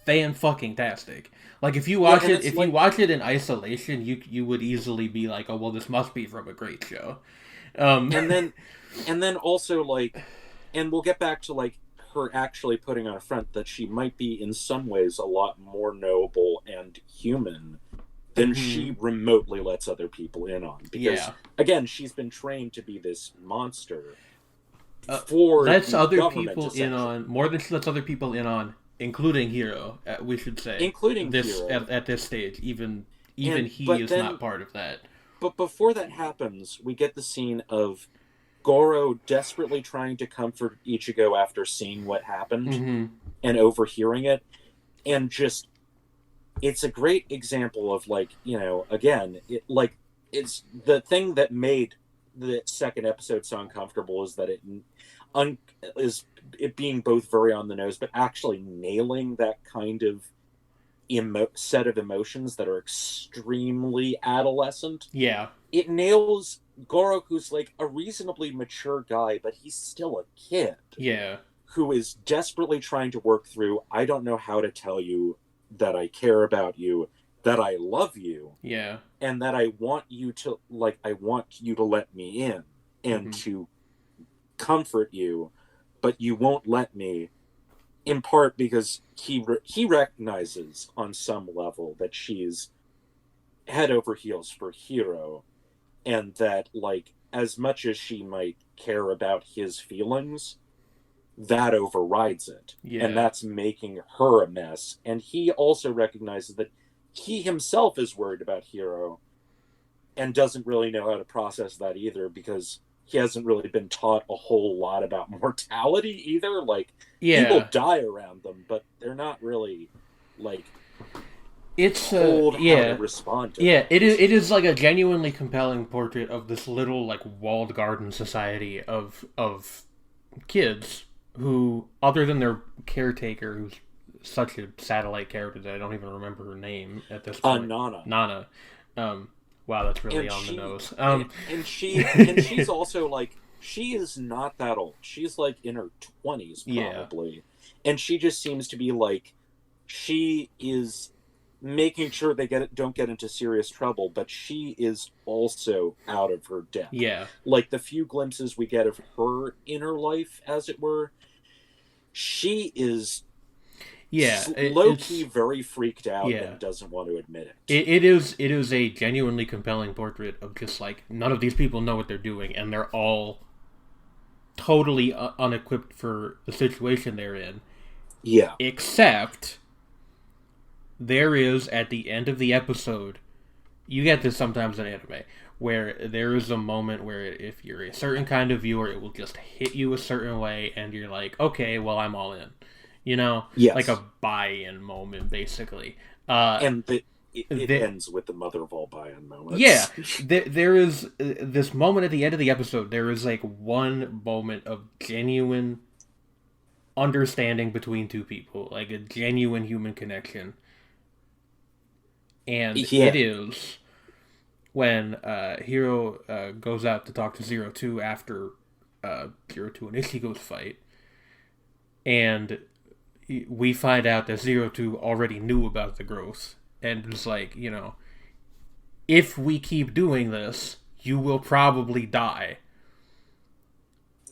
fan-fucking-tastic. Like, if you watch Yeah, it, if you watch it in isolation, you would easily be like, oh, well, this must be from a great show. And then also, like, and we'll get back to, like, her actually putting on a front that she might be in some ways a lot more noble and human than she remotely lets other people in on. Because, again, she's been trained to be this monster for lets the other government, people in on more than she lets other people in on, including Hero. We should say, including this Hero. at this stage. Even he is not part of that. But before that happens, we get the scene of Goro desperately trying to comfort Ichigo after seeing what happened and overhearing it, and just, it's a great example of, like, you know, again, it's the thing that made the second episode so uncomfortable is that is it being both very on the nose, but actually nailing that kind of set of emotions that are extremely adolescent. Yeah. It nails Goro, who's like a reasonably mature guy, but he's still a kid. Yeah. Who is desperately trying to work through, I don't know how to tell you that I care about you, that I love you. Yeah. And that I want you to, like, I want you to let me in and to comfort you, but you won't let me, in part because he recognizes on some level that she's head over heels for Hero, and that, like, as much as she might care about his feelings, that overrides it. Yeah. And that's making her a mess. And he also recognizes that he himself is worried about Hero and doesn't really know how to process that either, because he hasn't really been taught a whole lot about mortality either. Like, people die around them, but they're not really, like, told how to respond to it is like a genuinely compelling portrait of this little, like, walled garden society of kids who, other than their caretaker, who's such a satellite character that I don't even remember her name at this point. Nana. Wow, that's really on the nose. And she's also, like, she is not that old. She's, like, in her 20s probably. Yeah. And she just seems to be, like, she is making sure they don't get into serious trouble, but she is also out of her depth. Yeah. Like, the few glimpses we get of her inner life, as it were, she is low-key very freaked out and doesn't want to admit it. It is a genuinely compelling portrait of just, like, none of these people know what they're doing, and they're all totally unequipped for the situation they're in. Yeah. Except there is, at the end of the episode, you get this sometimes in anime, where there is a moment where if you're a certain kind of viewer, it will just hit you a certain way, and you're like, okay, well, I'm all in. You know? Yes. Like a buy-in moment, basically. And it ends with the mother of all buy-in moments. Yeah. There is this moment at the end of the episode, there is, like, one moment of genuine understanding between two people. Like, a genuine human connection. And it is when Hiro goes out to talk to 02 after 02 and Ichigo's fight. And we find out that 02 already knew about the growth. And it's like, you know, if we keep doing this, you will probably die.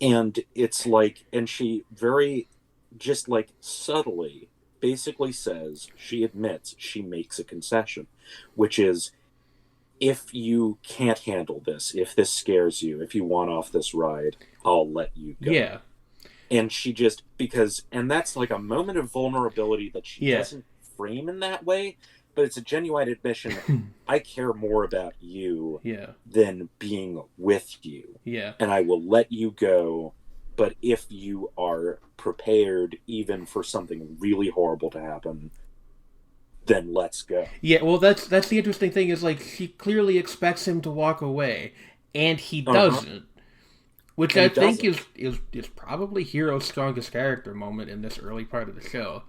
And it's like, and she very, just, like, subtly basically says, she admits she makes a concession, which is, if you can't handle this, if this scares you, if you want off this ride, I'll let you go. Yeah. And she just, and that's, like, a moment of vulnerability that she doesn't frame in that way, but it's a genuine admission that I care more about you than being with you. Yeah. And I will let you go, but if you are prepared even for something really horrible to happen, then let's go. Yeah, well, that's the interesting thing, is, like, she clearly expects him to walk away, and he doesn't. Which I think is probably Hiro's strongest character moment in this early part of the show.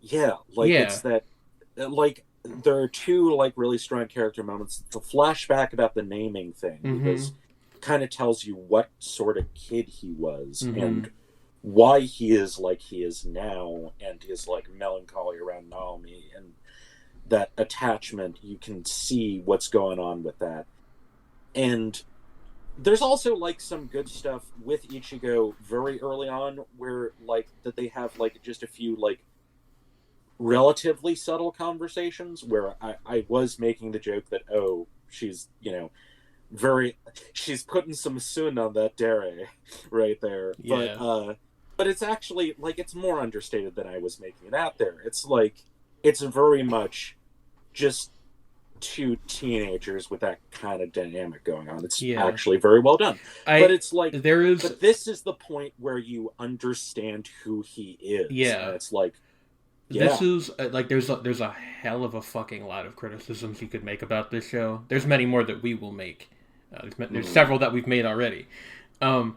Yeah, like, it's that, like, there are two, like, really strong character moments. The flashback about the naming thing, because it kind of tells you what sort of kid he was, and why he is like he is now, and his like melancholy around Naomi, and that attachment. You can see what's going on with that. And there's also like some good stuff with Ichigo very early on, where like that they have like just a few like relatively subtle conversations where I was making the joke that, oh, she's, she's putting some sun on that dere right there. Yeah. But it's actually like, it's more understated than I was making it out there. It's like, it's very much just two teenagers with that kind of dynamic going on. It's actually very well done. But it's like, but this is the point where you understand who he is. Yeah. And it's like, this is like there's a hell of a fucking lot of criticisms you could make about this show. There's many more that we will make. There's several that we've made already. I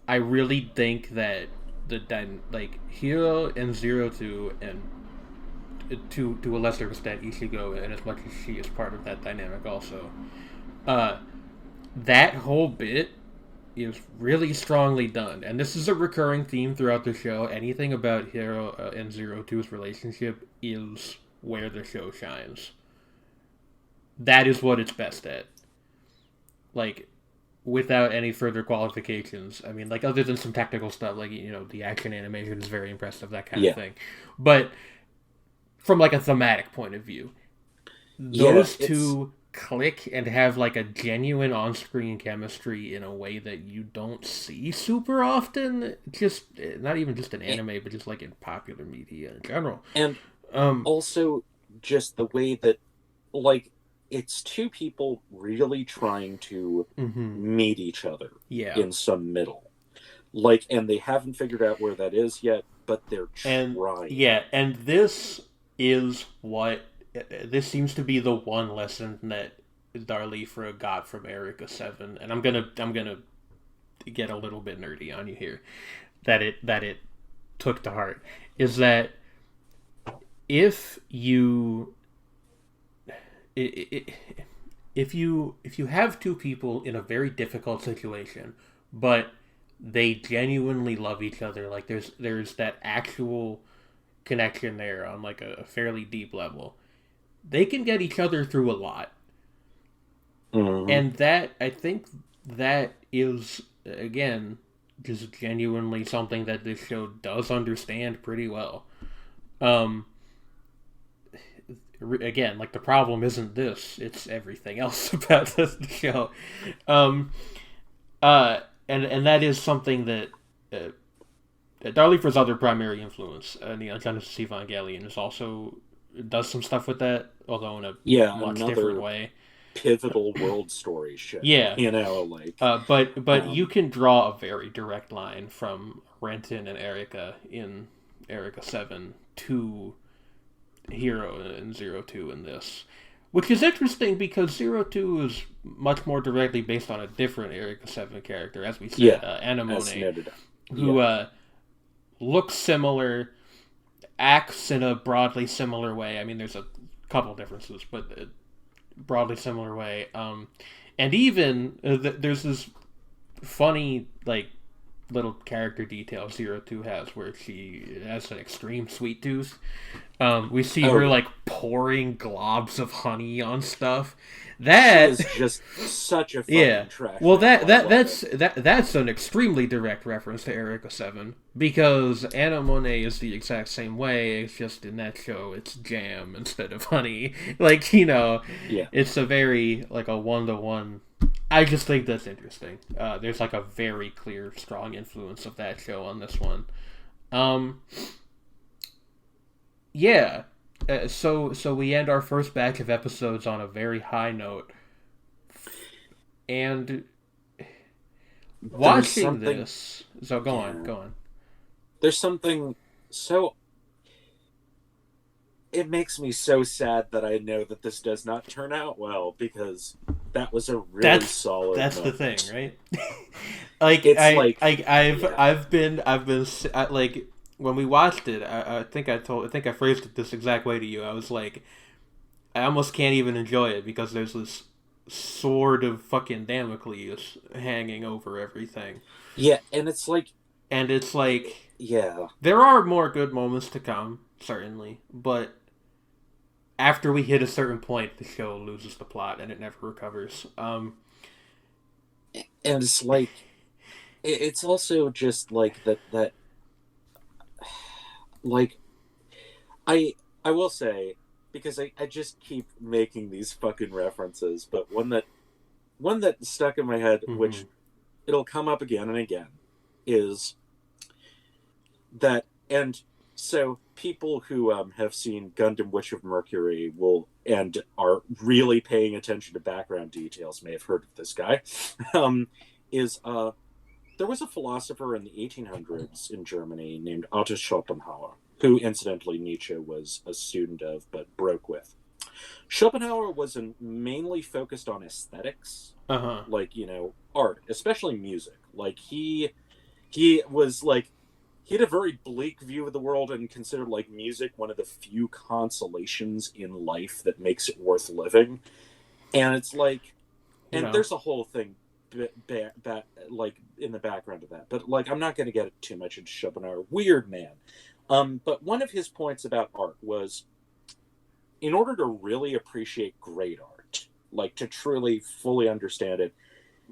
really think that like Hiro and 02 and to a lesser extent Ichigo, and as much as she is part of that dynamic also, that whole bit is really strongly done, and this is a recurring theme throughout the show. Anything about Hiro and 02's relationship is where the show shines. That is what it's best at. Like, without any further qualifications. I mean, like, other than some technical stuff, like, the action animation is very impressive, that kind of thing. But from, like, a thematic point of view, those two click and have, like, a genuine on-screen chemistry in a way that you don't see super often. Just, not even just in anime, but just, like, in popular media in general. And also, just the way that, like, it's two people really trying to meet each other in some middle. Like, and they haven't figured out where that is yet, but they're trying. And this is what... This seems to be the one lesson that DarliFra got from Eureka 7, and I'm gonna get a little bit nerdy on you here, that it took to heart, is that if you have two people in a very difficult situation, but they genuinely love each other, like there's that actual connection there on like a fairly deep level, they can get each other through a lot. And that, I think that is, again, just genuinely something that this show does understand pretty well. Again, like, the problem isn't this, it's everything else about this show. And that is something that DarliFra's other primary influence, Neon Genesis Evangelion, is also does some stuff with that, although in a much different way. Pivotal world story shit. But you can draw a very direct line from Renton and Erika in Eureka 7 to Hiro and 02 in this, which is interesting because 02 is much more directly based on a different Eureka 7 character, as we said, Anemone, who looks similar, acts in a broadly similar way. I mean, there's a couple differences, but broadly similar way. And even there's this funny, like, little character detail 02 has, where she has an extreme sweet tooth. We see her like pouring globs of honey on stuff. That is just such a fucking trash. Well, that's an extremely direct reference to Eureka 7, because Anemone is the exact same way. It's just in that show it's jam instead of honey. Like, it's a very like a 1-to-1. I just think that's interesting. There's like a very clear, strong influence of that show on this one. So we end our first batch of episodes on a very high note. And watching this... So go on. There's something so... It makes me so sad that I know that this does not turn out well, because that was a really solid That's moment. The thing, right? I've been like, when we watched it, I think I phrased it this exact way to you. I was like, I almost can't even enjoy it because there's this sword of fucking Damocles hanging over everything. Yeah, and it's like... And it's like... Yeah. There are more good moments to come, certainly, but after we hit a certain point, the show loses the plot and it never recovers. And it's like... It's also just like that like, I will say, because I just keep making these fucking references, but one that stuck in my head, which it'll come up again and again, is that, and so people who have seen Gundam Witch of Mercury and are really paying attention to background details may have heard of this guy. There was a philosopher in the 1800s in Germany named Otto Schopenhauer, who, incidentally, Nietzsche was a student of but broke with. Schopenhauer was mainly focused on aesthetics, like, art, especially music. Like, he was, like, he had a very bleak view of the world and considered, like, music one of the few consolations in life that makes it worth living. And it's like... And there's a whole thing like in the background of that, but like I'm not going to get too much into Schopenhauer. Weird man. But one of his points about art was, in order to really appreciate great art, like to truly fully understand it,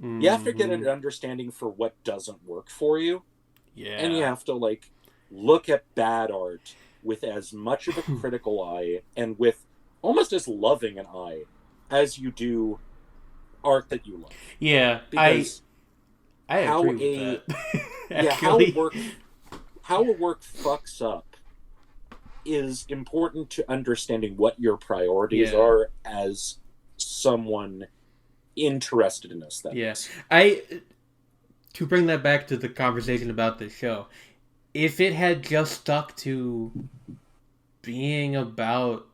you have to get an understanding for what doesn't work for you. Yeah. And you have to like look at bad art with as much of a critical eye and with almost as loving an eye as you do art that you love. Yeah, because I agree with that. How a work fucks up is important to understanding what your priorities are as someone interested in aesthetics. Yeah. To bring that back to the conversation about this show, if it had just stuck to being about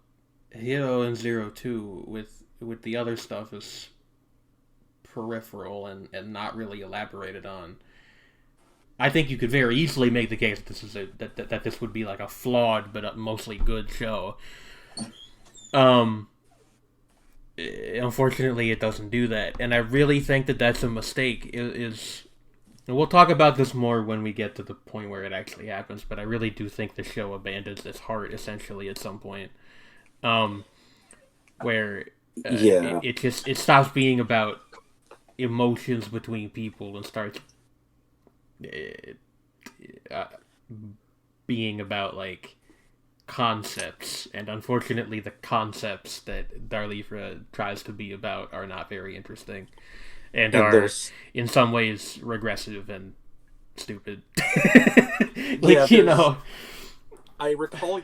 Hero and Zero Two with the other stuff as peripheral and not really elaborated on, I think you could very easily make the case that that this would be like a flawed but mostly good show. Unfortunately, it doesn't do that, and I really think that that's a mistake. And we'll talk about this more when we get to the point where it actually happens, but I really do think the show abandons its heart essentially at some point, where it stops being about emotions between people and starts being about like concepts, and unfortunately the concepts that DarliFra tries to be about are not very interesting and are in some ways regressive and stupid. I recall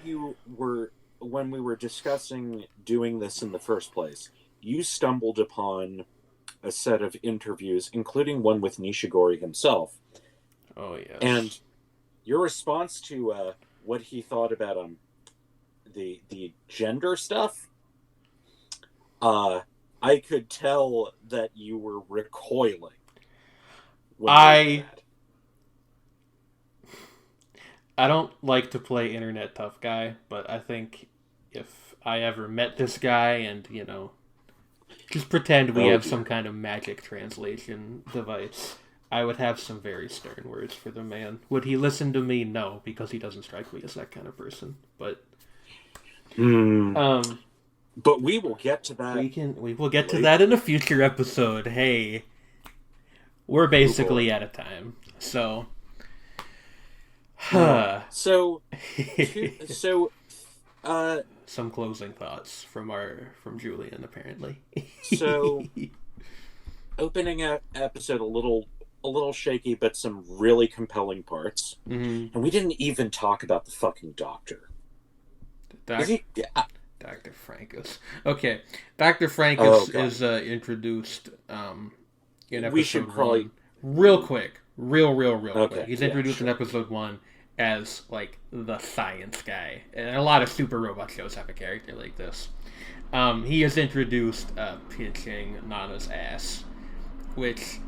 when we were discussing doing this in the first place, you stumbled upon a set of interviews, including one with Nishigori himself. Oh, yes. And your response to what he thought about the gender stuff, I could tell that you were recoiling. I don't like to play internet tough guy, but I think if I ever met this guy and, just pretend we have some kind of magic translation device, I would have some very stern words for the man. Would he listen to me? No, because he doesn't strike me as that kind of person. But but we will get to that. We will get to that in a future episode. Hey, we're basically out of time. So some closing thoughts from Julian, apparently. So opening episode a little shaky, but some really compelling parts. And we didn't even talk about the fucking doctor. Dr. FranXX. Okay, Dr. FranXX is introduced in episode 1. Real quick. He's introduced in episode 1 as like the science guy, and a lot of super robot shows have a character like this. He is introduced pinching Nana's ass, which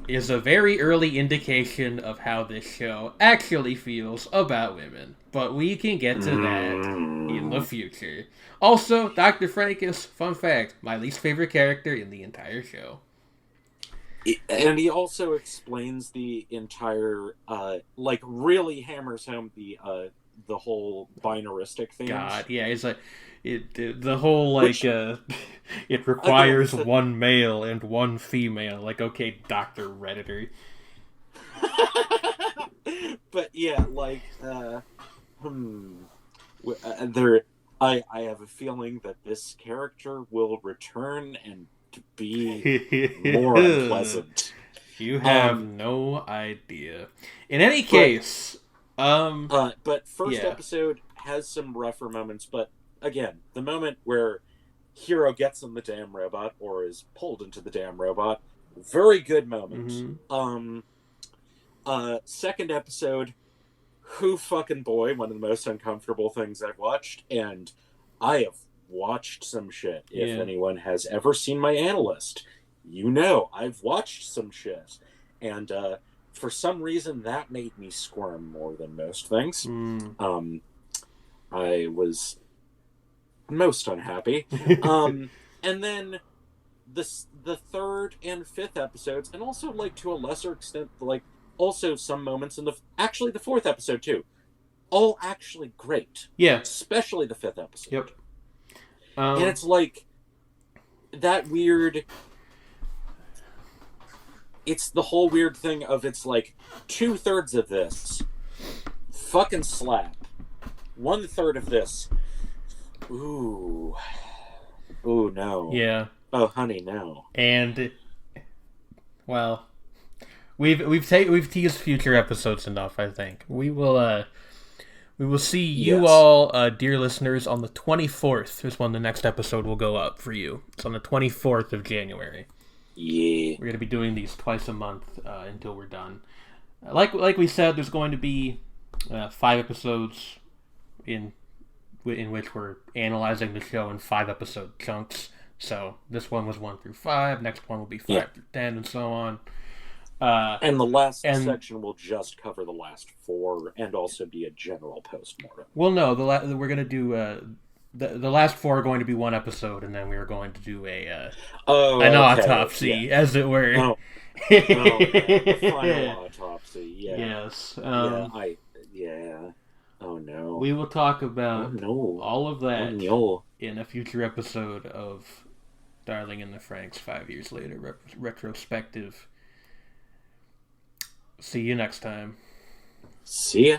is a very early indication of how this show actually feels about women. But we can get to that in the future. Also, Dr. FranXX, fun fact, my least favorite character in the entire show. And he also explains the entire, really hammers home the whole binaristic thing. God, yeah, it's like the whole it requires again, one male and one female. Like, okay, Dr. Redditor. But yeah, there. I have a feeling that this character will return and be more unpleasant. You have no idea. In any case, but first episode has some rougher moments. But again, the moment where Hero gets in the damn robot or is pulled into the damn robot, very good moment. Second episode, who fucking boy, one of the most uncomfortable things I've watched, and I have watched some shit. If anyone has ever seen my analyst, you know I've watched some shit. And for some reason that made me squirm more than most things. I was most unhappy. And then the third and fifth episodes, and also to a lesser extent also some moments in the fourth episode too, all actually great. Yeah, especially the fifth episode. Yep. And it's that weird. It's the whole weird thing of 2/3 of this fucking slap, 1/3 of this. Ooh no. Yeah. Oh honey, no. And well, we've teased future episodes enough. I think we will see you all, dear listeners, on the 24th is when the next episode will go up for you. It's on the 24th of January. Yeah. We're going to be doing these twice a month until we're done. Like we said, there's going to be 5 episodes in which we're analyzing the show in 5-episode chunks. So this one was 1 through 5. Next one will be 5 through 10, and so on. And the last section will just cover the last 4 and also be a general postmortem. Well, no, we're going to do the last 4 are going to be 1 episode, and then we are going to do an autopsy, as it were. Oh, the final autopsy. Yeah. Yes. Oh no. We will talk about all of that in a future episode of Darling and the Franks 5 years later retrospective. See you next time. See ya.